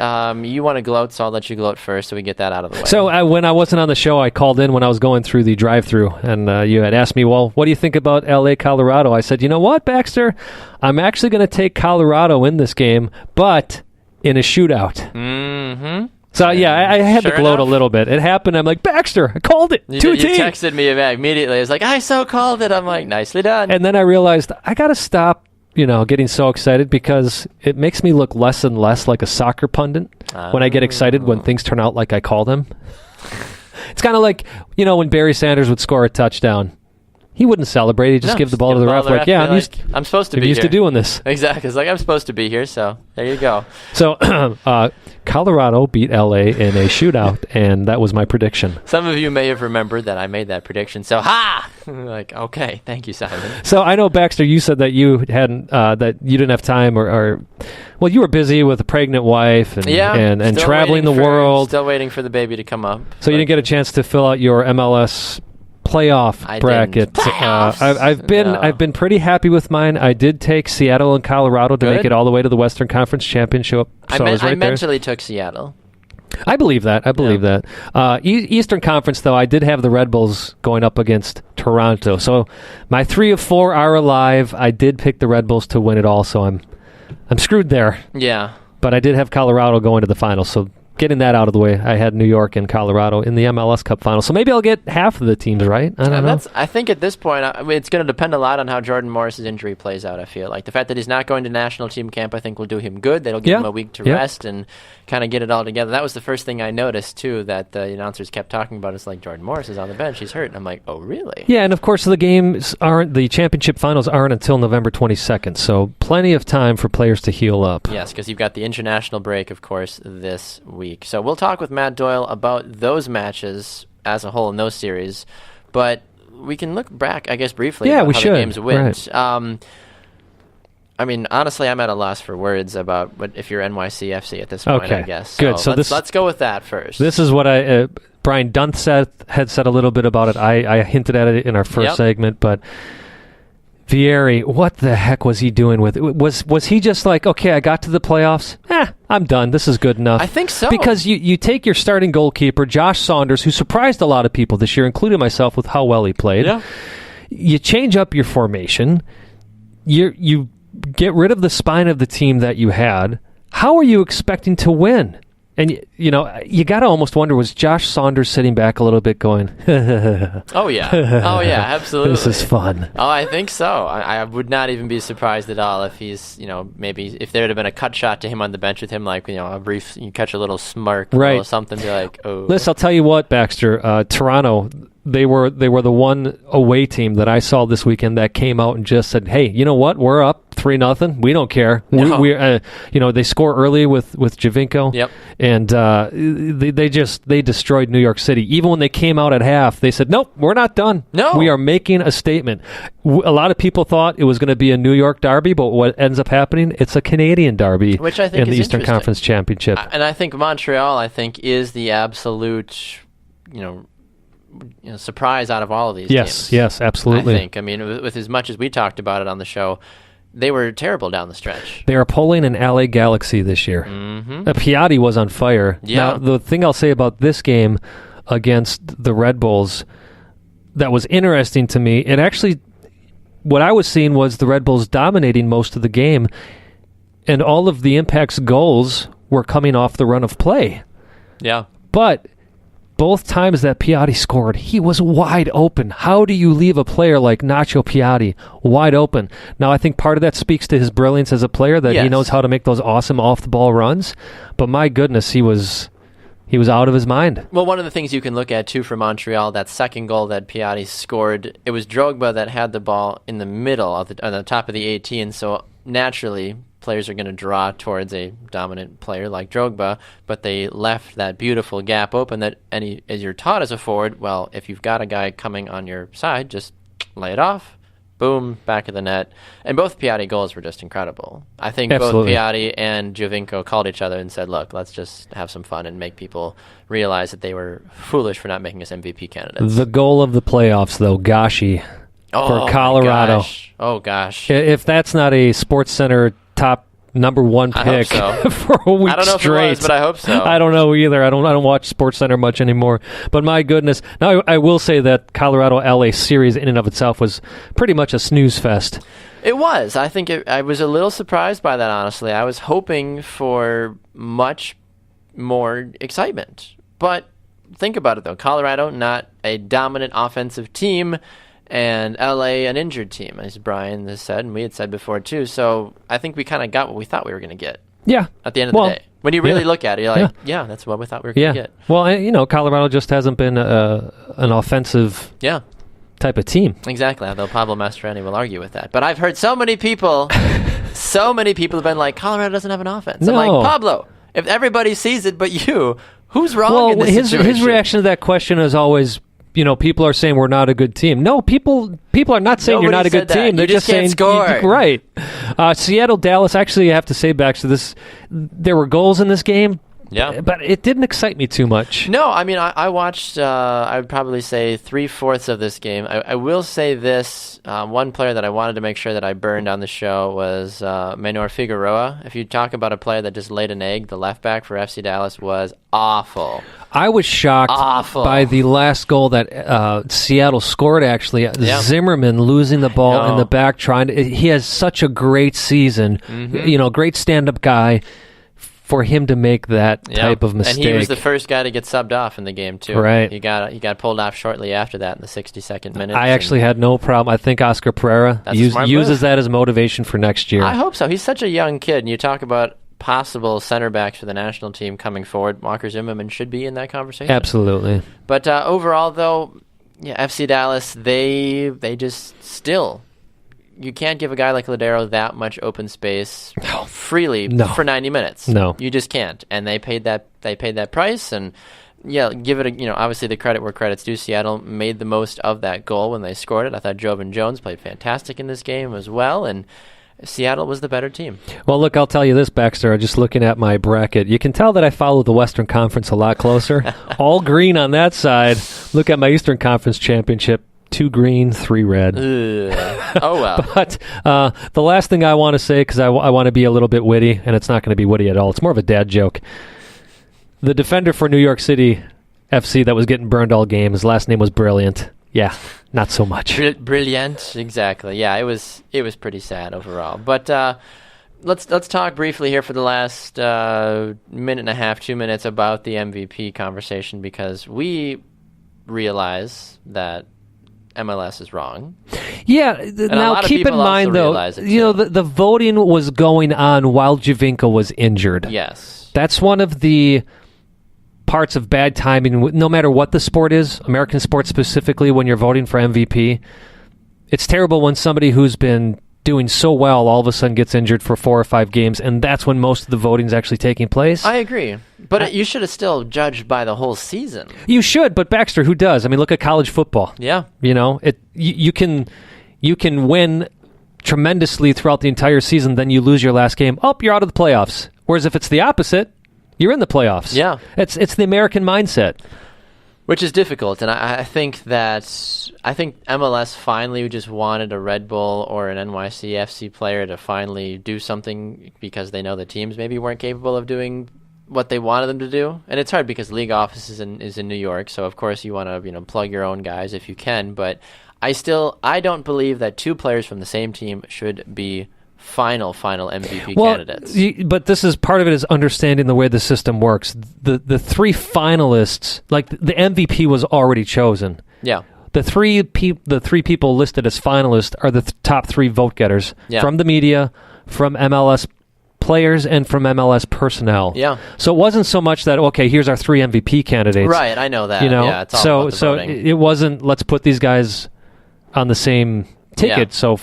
Speaker 1: You want to gloat, so I'll let you gloat first so we get that out of the way.
Speaker 2: So when I wasn't on the show, I called in when I was going through the drive-thru, and you had asked me, well, what do you think about L.A., Colorado? I said, you know what, Baxter? I'm actually going to take Colorado in this game, but in a shootout.
Speaker 1: Mm-hmm.
Speaker 2: So, I had to gloat a little bit. It happened. I'm like, Baxter, I called it.
Speaker 1: You texted me immediately. I was like, I so called it. I'm like, nicely done.
Speaker 2: And then I realized I got to stop, getting so excited because it makes me look less and less like a soccer pundit when I get excited when things turn out like I called them. It's kind of like, when Barry Sanders would score a touchdown. he wouldn't celebrate. He'd just give the ball to the ref. Like, yeah,
Speaker 1: I'm supposed to be
Speaker 2: used
Speaker 1: here.
Speaker 2: to doing this.
Speaker 1: Exactly. It's like, I'm supposed to be here, so there you go.
Speaker 2: So Colorado beat LA in a shootout, and that was my prediction.
Speaker 1: Some of you may have remembered that I made that prediction. So, like, okay, thank you, Simon.
Speaker 2: So I know, Baxter, you said that you hadn't, that you didn't have time, or well, you were busy with a pregnant wife and traveling the world.
Speaker 1: Still waiting for the baby to come up.
Speaker 2: So you didn't get a chance to fill out your MLS playoff bracket. I've been pretty happy with mine. I did take Seattle and Colorado to make it all the way to the Western Conference Championship. So I
Speaker 1: mentally took Seattle.
Speaker 2: I believe that. Eastern Conference, though, I did have the Red Bulls going up against Toronto. So my 3 of 4 are alive. I did pick the Red Bulls to win it all, so I'm screwed there.
Speaker 1: Yeah.
Speaker 2: But I did have Colorado going to the final, so getting that out of the way, I had New York and Colorado in the MLS Cup final. So maybe I'll get half of the teams right. I don't know.
Speaker 1: I think at this point, it's going to depend a lot on how Jordan Morris's injury plays out, I feel like. The fact that he's not going to national team camp, I think, will do him good. That'll give him a week to rest and kind of get it all together. That was the first thing I noticed, too, that the announcers kept talking about. It's like, Jordan Morris is on the bench. He's hurt. And I'm like, oh, really?
Speaker 2: Yeah, and of course, the championship finals aren't until November 22nd. So plenty of time for players to heal up.
Speaker 1: Yes, because you've got the international break, of course, this week. So we'll talk with Matt Doyle about those matches as a whole in those series, but we can look back, I guess, briefly at how the games went.
Speaker 2: Right.
Speaker 1: I mean, honestly, I'm at a loss for words about what if you're NYCFC at this point, I guess.
Speaker 2: Good. So
Speaker 1: let's go with that first.
Speaker 2: This is what Brian Dunseth had said a little bit about it. I hinted at it in our first segment, but Vieri, what the heck was he doing with it? Was he just like, okay, I got to the playoffs? I'm done. This is good enough.
Speaker 1: I think so.
Speaker 2: Because you take your starting goalkeeper, Josh Saunders, who surprised a lot of people this year, including myself, with how well he played. Yeah. You change up your formation. You get rid of the spine of the team that you had. How are you expecting to win? And, you got to almost wonder, was Josh Saunders sitting back a little bit going,
Speaker 1: Oh, yeah, absolutely.
Speaker 2: This is fun.
Speaker 1: Oh, I think so. I would not even be surprised at all if he's, maybe if there had been a cut shot to him on the bench with him, like, a brief, you catch a little smirk or something, be like, oh.
Speaker 2: Listen, I'll tell you what, Baxter, Toronto, they were the one away team that I saw this weekend that came out and just said, hey, you know what? We're up 3-0. We don't care.
Speaker 1: No.
Speaker 2: They score early with Javinko.
Speaker 1: Yep.
Speaker 2: And they destroyed New York City. Even when they came out at half, they said, nope, we're not done.
Speaker 1: No.
Speaker 2: We are making a statement. A lot of people thought it was going to be a New York derby, but what ends up happening, it's a Canadian derby,
Speaker 1: which I think
Speaker 2: in the Eastern Conference Championship.
Speaker 1: And I think Montreal, is the absolute, surprise out of all of these teams.
Speaker 2: Yes, absolutely.
Speaker 1: I think. With as much as we talked about it on the show, they were terrible down the stretch.
Speaker 2: They are pulling an LA Galaxy this year.
Speaker 1: Mm-hmm.
Speaker 2: Piatti was on fire.
Speaker 1: Yeah.
Speaker 2: Now, the thing I'll say about this game against the Red Bulls that was interesting to me, it actually, what I was seeing was the Red Bulls dominating most of the game, and all of the Impact's goals were coming off the run of play.
Speaker 1: Yeah.
Speaker 2: But both times that Piatti scored, he was wide open. How do you leave a player like Nacho Piatti wide open? Now, I think part of that speaks to his brilliance as a player, that he knows how to make those awesome off-the-ball runs. But my goodness, he was out of his mind.
Speaker 1: Well, one of the things you can look at, too, for Montreal, that second goal that Piatti scored, it was Drogba that had the ball in the middle, on the top of the 18, so naturally players are going to draw towards a dominant player like Drogba, but they left that beautiful gap open that as you're taught as a forward, well, if you've got a guy coming on your side, just lay it off, boom, back of the net. And both Piatti goals were just incredible. I think
Speaker 2: Absolutely.
Speaker 1: Both Piatti and Javinko called each other and said, look, let's just have some fun and make people realize that they were foolish for not making us MVP candidates.
Speaker 2: The goal of the playoffs, though, Gashi, for Colorado.
Speaker 1: Oh, gosh.
Speaker 2: If that's not a SportsCenter top number one pick for a week straight.
Speaker 1: I don't know if it was, but I hope so.
Speaker 2: I don't know either. I don't watch SportsCenter much anymore. But my goodness. Now, I will say that Colorado-LA series in and of itself was pretty much a snooze fest.
Speaker 1: It was. I think I was a little surprised by that, honestly. I was hoping for much more excitement. But think about it, though. Colorado, not a dominant offensive team, and LA, an injured team, as Brian has said, and we had said before, too. So I think we kind of got what we thought we were going to get.
Speaker 2: Yeah.
Speaker 1: At the end of the day. When you really look at it, you're like, yeah, that's what we thought we were going to get.
Speaker 2: Well, Colorado just hasn't been an offensive type of team.
Speaker 1: Exactly, although Pablo Mastroeni will argue with that. But I've heard so many people have been like, Colorado doesn't have an offense.
Speaker 2: No.
Speaker 1: I'm like, Pablo, if everybody sees it but you, who's wrong in this situation?
Speaker 2: His reaction to that question is always, people are saying we're not a good team. No, people are not saying you're not a good team. They're just saying
Speaker 1: score.
Speaker 2: Right. Seattle, Dallas. Actually, I have to say, Baxter, there were goals in this game.
Speaker 1: Yeah,
Speaker 2: but it didn't excite me too much.
Speaker 1: No, I mean, I watched, I would probably say 3/4 of this game. I will say this, one player that I wanted to make sure that I burned on the show was Maynor Figueroa. If you talk about a player that just laid an egg, the left back for FC Dallas was awful.
Speaker 2: I was shocked by the last goal that Seattle scored, actually. Yeah. Zimmerman losing the ball in the back. He has such a great season, great stand-up guy. For him to make that type of mistake.
Speaker 1: And he was the first guy to get subbed off in the game, too.
Speaker 2: Right.
Speaker 1: He got pulled off shortly after that in the 62nd minute.
Speaker 2: I actually had no problem. I think Oscar Pereira uses that as motivation for next year.
Speaker 1: I hope so. He's such a young kid, and you talk about possible center backs for the national team coming forward. Walker Zimmerman should be in that conversation.
Speaker 2: Absolutely.
Speaker 1: But overall, though, FC Dallas, they just still... You can't give a guy like Ladero that much open space freely for 90 minutes.
Speaker 2: No,
Speaker 1: you just can't. And they paid that price. And give it obviously the credit where credit's due. Seattle made the most of that goal when they scored it. I thought Jovan Jones played fantastic in this game as well. And Seattle was the better team.
Speaker 2: Well, look, I'll tell you this, Baxter. Just looking at my bracket, you can tell that I follow the Western Conference a lot closer. All green on that side. Look at my Eastern Conference championship. 2 green, 3 red.
Speaker 1: Oh, well.
Speaker 2: But the last thing I want to say, because I want to be a little bit witty, and it's not going to be witty at all. It's more of a dad joke. The defender for New York City FC that was getting burned all game, his last name was Brilliant. Yeah, not so much.
Speaker 1: Brilliant, exactly. Yeah, it was pretty sad overall. But let's talk briefly here for the last minute and a half, 2 minutes about the MVP conversation, because we realize that MLS is wrong.
Speaker 2: Yeah, now keep in mind, though, the voting was going on while Giovinco was injured.
Speaker 1: Yes.
Speaker 2: That's one of the parts of bad timing, no matter what the sport is, American sports specifically, when you're voting for MVP. It's terrible when somebody who's been doing so well all of a sudden gets injured for 4 or 5 games, and that's when most of the voting is actually taking place.
Speaker 1: I agree. But you should have still judged by the whole season.
Speaker 2: You should, but Baxter, who does? I mean, look at college football.
Speaker 1: Yeah.
Speaker 2: You can win tremendously throughout the entire season, then you lose your last game. Oh, you're out of the playoffs. Whereas if it's the opposite, you're in the playoffs.
Speaker 1: Yeah.
Speaker 2: It's the American mindset.
Speaker 1: Which is difficult, and I think MLS finally just wanted a Red Bull or an NYCFC player to finally do something, because they know the teams maybe weren't capable of doing what they wanted them to do. And it's hard because league office is in New York, so of course you want to plug your own guys if you can. But I don't believe that 2 players from the same team should be final MVP candidates.
Speaker 2: But this is part of it, is understanding the way the system works. The 3 finalists, like the MVP was already chosen.
Speaker 1: Yeah.
Speaker 2: The three people listed as finalists are the top 3 vote getters from the media, from MLS players, and from MLS personnel.
Speaker 1: Yeah.
Speaker 2: So it wasn't so much that, okay, here's our 3 MVP candidates.
Speaker 1: Right, I know that. Yeah, it's all about the voting.
Speaker 2: It wasn't, let's put these guys on the same ticket so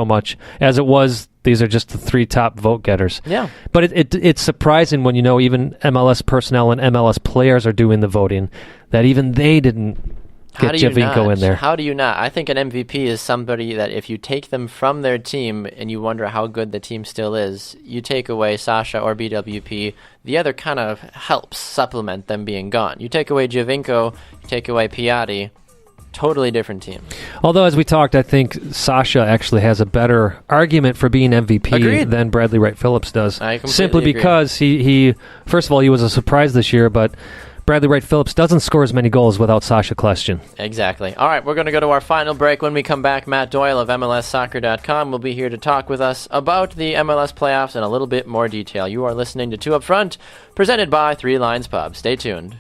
Speaker 2: much as it was, these are just the 3 top vote getters.
Speaker 1: Yeah.
Speaker 2: But it's surprising when even MLS personnel and MLS players are doing the voting, that even they didn't get Giovinco in there.
Speaker 1: How do you not? I think an MVP is somebody that if you take them from their team and you wonder how good the team still is, you take away Sasha or BWP, the other kind of helps supplement them being gone. You take away Giovinco, you take away Piatti, totally different team.
Speaker 2: Although, as we talked, I think Sasha actually has a better argument for being MVP than Bradley Wright Phillips does.
Speaker 1: I completely
Speaker 2: Simply
Speaker 1: agree.
Speaker 2: because he first of all, he was a surprise this year, but Bradley Wright Phillips doesn't score as many goals without Sasha Kljestan.
Speaker 1: Exactly. All right, we're going to go to our final break. When we come back, Matt Doyle of MLSsoccer.com will be here to talk with us about the MLS playoffs in a little bit more detail. You are listening to 2 Up Front, presented by 3 Lions Pub. Stay tuned.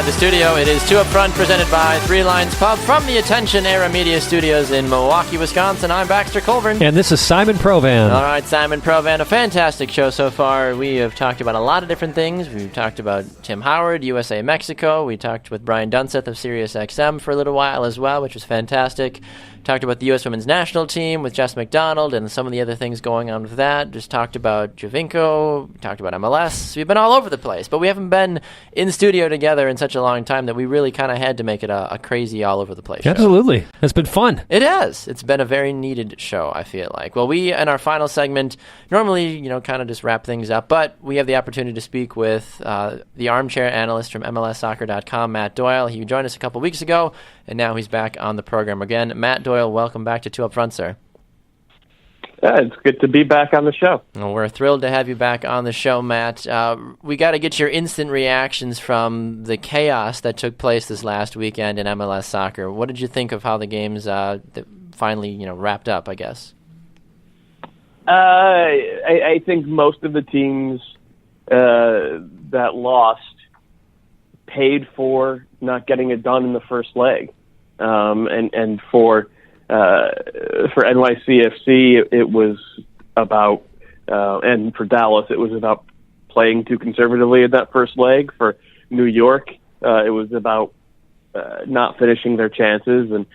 Speaker 1: inside the studio. It is Two Up Front, presented by Three Lions Pub from the Attention Era Media Studios in Milwaukee, Wisconsin. I'm Baxter Colburn.
Speaker 2: And this is Simon Provan.
Speaker 1: All right, Simon Provan, a fantastic show so far. We have talked about a lot of different things. We've talked about Tim Howard, USA Mexico. We talked with Brian Dunseth of Sirius XM for a little while as well, which was fantastic. Talked about the U.S. women's national team with Jess McDonald and some of the other things going on with that. Just talked about Jovinko. Talked about MLS. We've been all over the place, but we haven't been in studio together in such a long time that we really kind of had to make it a crazy all over the place show.
Speaker 2: Absolutely. It's been fun.
Speaker 1: It has. It's been a very needed show, I feel like. Well, we, in our final segment, normally, kind of just wrap things up, but we have the opportunity to speak with the armchair analyst from MLSsoccer.com, Matt Doyle. He joined us a couple weeks ago, and now he's back on the program again. Matt Doyle, welcome back to Two Up Front, sir.
Speaker 4: It's good to be back on the show.
Speaker 1: Well, we're thrilled to have you back on the show, Matt. We got to get your instant reactions from the chaos that took place this last weekend in MLS soccer. What did you think of how the games finally, wrapped up, I guess?
Speaker 4: I think most of the teams that lost paid for not getting it done in the first leg. And for NYCFC, it was about, and for Dallas, it was about playing too conservatively in that first leg. For New York, it was about not finishing their chances. And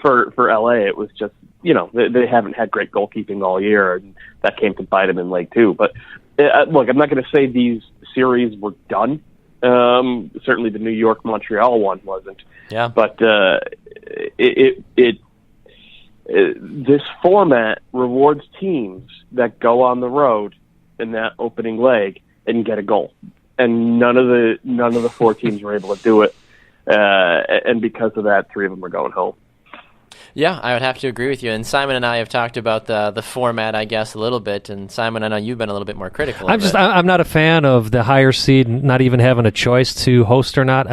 Speaker 4: for LA, it was just, they haven't had great goalkeeping all year, and that came to bite them in leg two. But look, I'm not going to say these series were done. Certainly the New York-Montreal one wasn't.
Speaker 1: Yeah.
Speaker 4: But this format rewards teams that go on the road in that opening leg and get a goal, and none of the four teams were able to do it, and because of that, three of them are going home.
Speaker 1: Yeah, I would have to agree with you. And Simon and I have talked about the format, I guess, a little bit. And Simon, I know you've been a little bit more critical.
Speaker 2: I'm not a fan of the higher seed not even having a choice to host or not.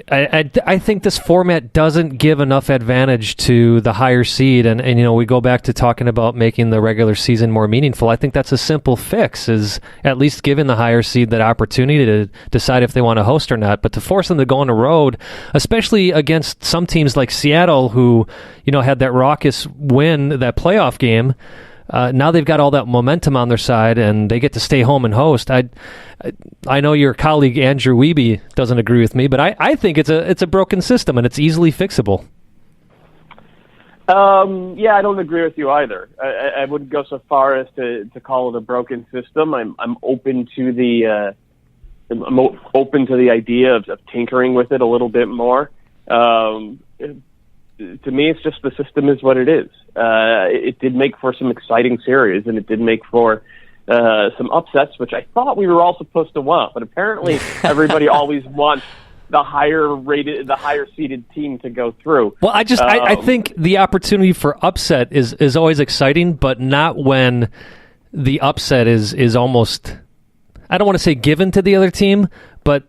Speaker 2: I think this format doesn't give enough advantage to the higher seed, and we go back to talking about making the regular season more meaningful. I think that's a simple fix, is at least giving the higher seed that opportunity to decide if they want to host or not. But to force them to go on the road, especially against some teams like Seattle, who had that raucous win, that playoff game. Now they've got all that momentum on their side, and they get to stay home and host. I know your colleague Andrew Wiebe doesn't agree with me, but I think it's a broken system, and it's easily fixable.
Speaker 4: Yeah, I don't agree with you either. I wouldn't go so far as to call it a broken system. I'm open to the idea of tinkering with it a little bit more. To me, it's just the system is what it is. It did make for some exciting series, and it did make for some upsets, which I thought we were all supposed to want. But apparently, everybody always wants the higher seeded team to go through.
Speaker 2: Well, I think the opportunity for upset is always exciting, but not when the upset is almost, I don't want to say given to the other team, but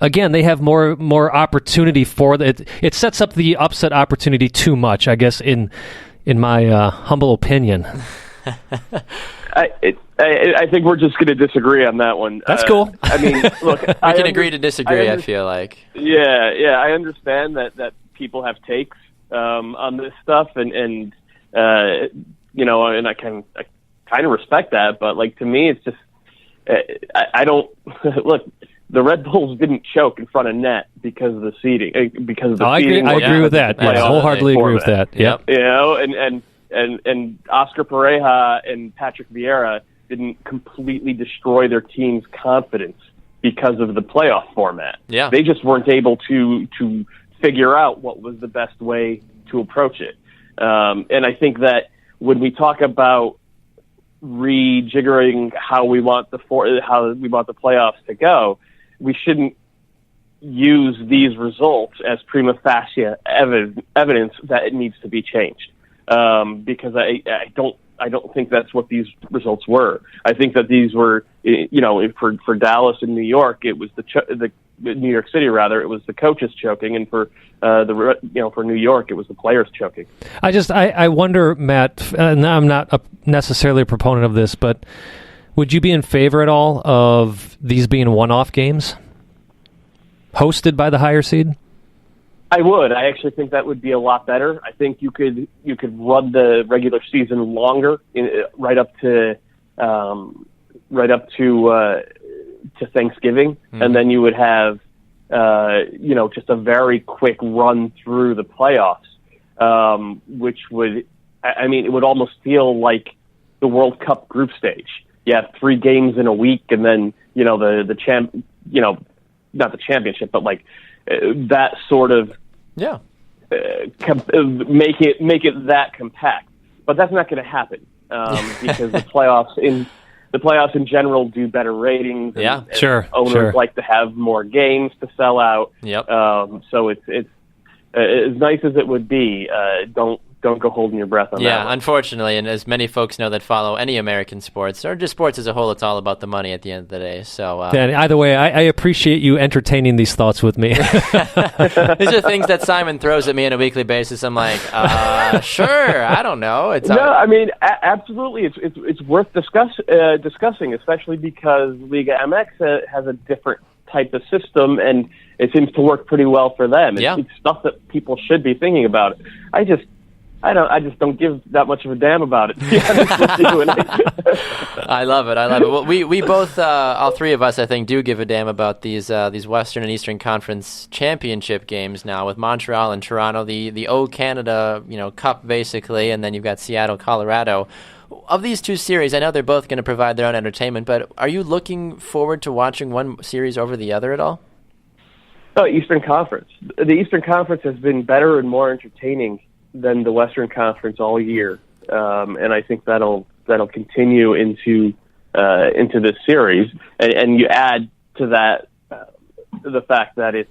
Speaker 2: again, they have more opportunity for it. It sets up the upset opportunity too much, I guess, in my humble opinion.
Speaker 4: I think we're just going to disagree on that one.
Speaker 2: That's cool.
Speaker 4: I mean, look,
Speaker 1: we can agree to disagree. I feel like.
Speaker 4: Yeah. I understand that people have takes on this stuff, and I kind of respect that. But to me, it's just I don't look. The Red Bulls didn't choke in front of net because of the seeding.
Speaker 2: I agree with that. I wholeheartedly agree with that. Yep.
Speaker 4: And Oscar Pareja and Patrick Vieira didn't completely destroy their team's confidence because of the playoff format.
Speaker 1: Yeah.
Speaker 4: They just weren't able to figure out what was the best way to approach it. And I think that when we talk about rejiggering how we want the playoffs to go, we shouldn't use these results as prima facie evidence that it needs to be changed. Because I don't think that's what these results were. I think that these were, for Dallas and New York, it was the New York City rather, it was the coaches choking, and for New York, it was the players choking.
Speaker 2: I wonder, Matt. I'm not necessarily a proponent of this, but would you be in favor at all of these being one-off games? hosted by the higher seed?
Speaker 4: I would. I actually think that would be a lot better. I think you could run the regular season longer, right up to Thanksgiving, and then you would have just a very quick run through the playoffs, which would, it would almost feel like the World Cup group stage. You have 3 games in a week, and then not the championship, but like that sort of make it that compact. But that's not going to happen because the playoffs in general do better ratings. And owners like to have more games to sell out.
Speaker 1: Yep.
Speaker 4: So it's as nice as it would be. Don't go holding your breath on that.
Speaker 1: Yeah, unfortunately, and as many folks know that follow any American sports, or just sports as a whole, it's all about the money at the end of the day. So,
Speaker 2: Dan, either way, I appreciate you entertaining these thoughts with me.
Speaker 1: These are things that Simon throws at me on a weekly basis. I'm like, sure, I don't know.
Speaker 4: Absolutely, it's worth discussing, especially because Liga MX has a different type of system, and it seems to work pretty well for them. It's stuff that people should be thinking about. I just don't give that much of a damn about it, to be honest with you.
Speaker 1: I love it. Well, we both, all three of us, I think, do give a damn about these Western and Eastern Conference championship games now, with Montreal and Toronto, the O Canada, Cup basically, and then you've got Seattle, Colorado. Of these two series, I know they're both going to provide their own entertainment, but are you looking forward to watching one series over the other at all?
Speaker 4: Eastern Conference. The Eastern Conference has been better and more entertaining than the Western Conference all year, and I think that'll continue into this series. And you add to that the fact that it's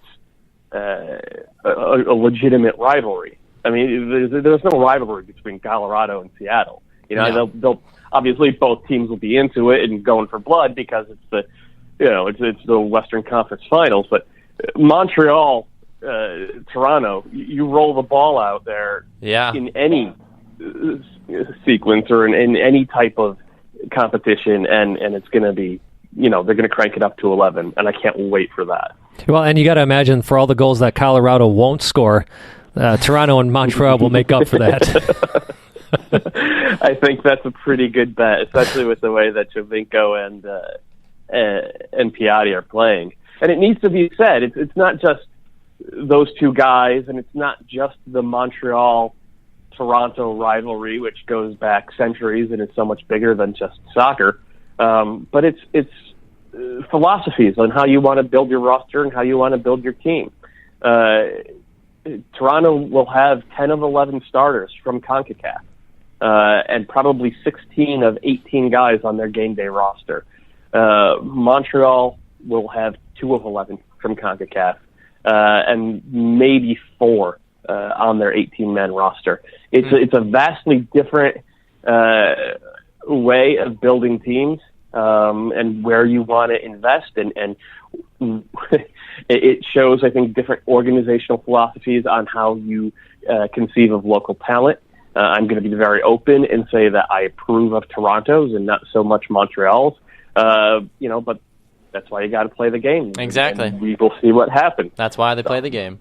Speaker 4: a legitimate rivalry. I mean, there's no rivalry between Colorado and Seattle. They'll obviously both teams will be into it and going for blood because it's the Western Conference Finals. But Montreal, Toronto, you roll the ball out there in any sequence or in any type of competition, and it's going to be, they're going to crank it up to 11, and I can't wait for that.
Speaker 2: Well, and you got to imagine for all the goals that Colorado won't score, Toronto and Montreal will make up for that.
Speaker 4: I think that's a pretty good bet, especially with the way that Jovinko and Piatti are playing. And it needs to be said, it's not just those two guys, and it's not just the Montreal-Toronto rivalry, which goes back centuries and is so much bigger than just soccer. But it's philosophies on how you want to build your roster and how you want to build your team. Toronto will have 10 of 11 starters from CONCACAF, and probably 16 of 18 guys on their game day roster. Montreal will have 2 of 11 from CONCACAF, and maybe 4 on their 18-man roster. It's a vastly different way of building teams, and where you want to invest, and it shows, I think, different organizational philosophies on how you conceive of local talent. I'm going to be very open and say that I approve of Toronto's and not so much Montreal's, but that's why you got to play the game.
Speaker 1: Exactly.
Speaker 4: And we will see what happens.
Speaker 1: That's why they play the game.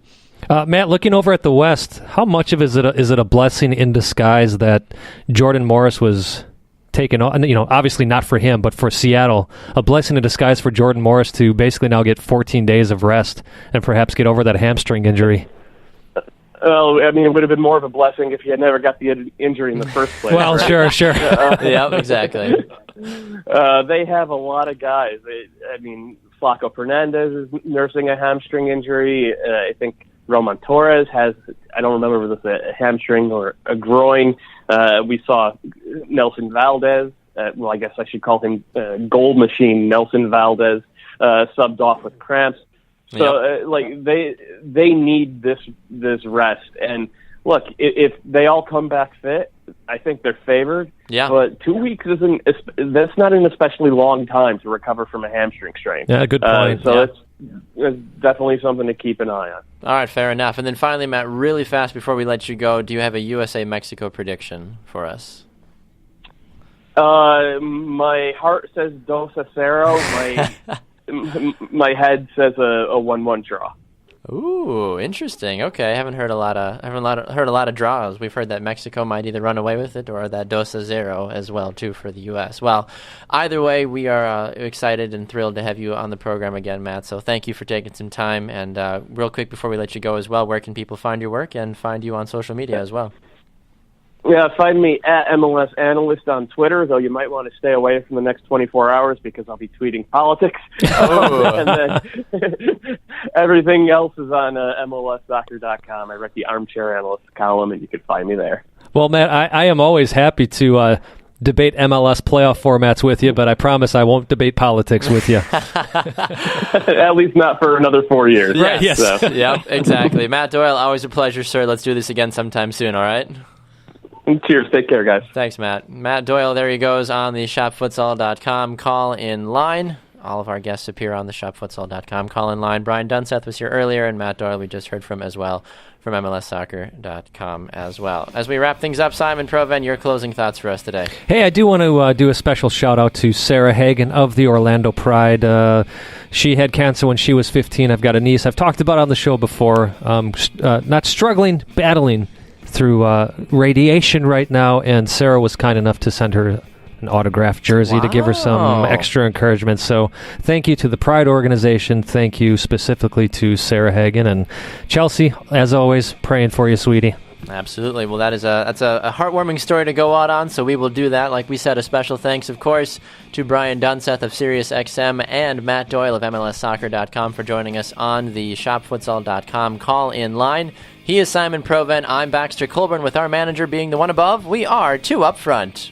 Speaker 2: Matt, looking over at the West, how much of is it a blessing in disguise that Jordan Morris was taken on? Obviously not for him, but for Seattle, a blessing in disguise for Jordan Morris to basically now get 14 days of rest and perhaps get over that hamstring injury.
Speaker 4: Well, it would have been more of a blessing if he had never got the injury in the first place.
Speaker 2: Well, right? Sure.
Speaker 1: Yeah, exactly.
Speaker 4: They have a lot of guys. Flaco Fernandez is nursing a hamstring injury. I think Roman Torres has, I don't remember if it was a hamstring or a groin. We saw Nelson Valdez, I guess I should call him Gold Machine Nelson Valdez, subbed off with cramps. So, they need this rest. And look, if they all come back fit, I think they're favored.
Speaker 1: Yeah.
Speaker 4: But 2 weeks that's not an especially long time to recover from a hamstring strain.
Speaker 2: Yeah, good point.
Speaker 4: It's definitely something to keep an eye on.
Speaker 1: All right, fair enough. And then finally, Matt, really fast before we let you go, do you have a USA-Mexico prediction for us?
Speaker 4: My heart says 2-0. my head says a 1-1 draw.
Speaker 1: Ooh, interesting. Okay, I haven't heard a lot of draws. We've heard that Mexico might either run away with it or that 2-0 as well too for the U.S. Well, either way, we are excited and thrilled to have you on the program again, Matt. So thank you for taking some time. And real quick before we let you go as well, where can people find your work and find you on social media as well?
Speaker 4: Yeah, find me at MLS Analyst on Twitter, though you might want to stay away from the next 24 hours because I'll be tweeting politics. And then everything else is on MLSsoccer.com. I write the Armchair Analyst column, and you can find me there.
Speaker 2: Well, Matt, I am always happy to debate MLS playoff formats with you, but I promise I won't debate politics with you.
Speaker 4: At least not for another 4 years.
Speaker 1: Right. Yes.
Speaker 4: So.
Speaker 1: Yep, exactly. Matt Doyle, always a pleasure, sir. Let's do this again sometime soon, all right?
Speaker 4: Cheers. Take care, guys.
Speaker 1: Thanks, Matt. Matt Doyle, there he goes on the shopfutsal.com call-in line. All of our guests appear on the shopfutsal.com call-in line. Brian Dunseth was here earlier, and Matt Doyle we just heard from as well, from MLSsoccer.com as well. As we wrap things up, Simon Proven, your closing thoughts for us today.
Speaker 2: Hey, I do want to do a special shout-out to Sarah Hagen of the Orlando Pride. She had cancer when she was 15. I've got a niece I've talked about on the show before, not struggling, battling through radiation right now, and Sarah was kind enough to send her an autographed jersey to give her some extra encouragement. So thank you to the Pride organization. Thank you specifically to Sarah Hagen. And Chelsea, as always, praying for you, sweetie.
Speaker 1: Absolutely. Well, that's a heartwarming story to go out on, so we will do that. Like we said, a special thanks, of course, to Brian Dunseth of SiriusXM and Matt Doyle of MLSsoccer.com for joining us on the shopfutsal.com call-in line. He is Simon Proven. I'm Baxter Colburn, with our manager being the one above. We are two up front.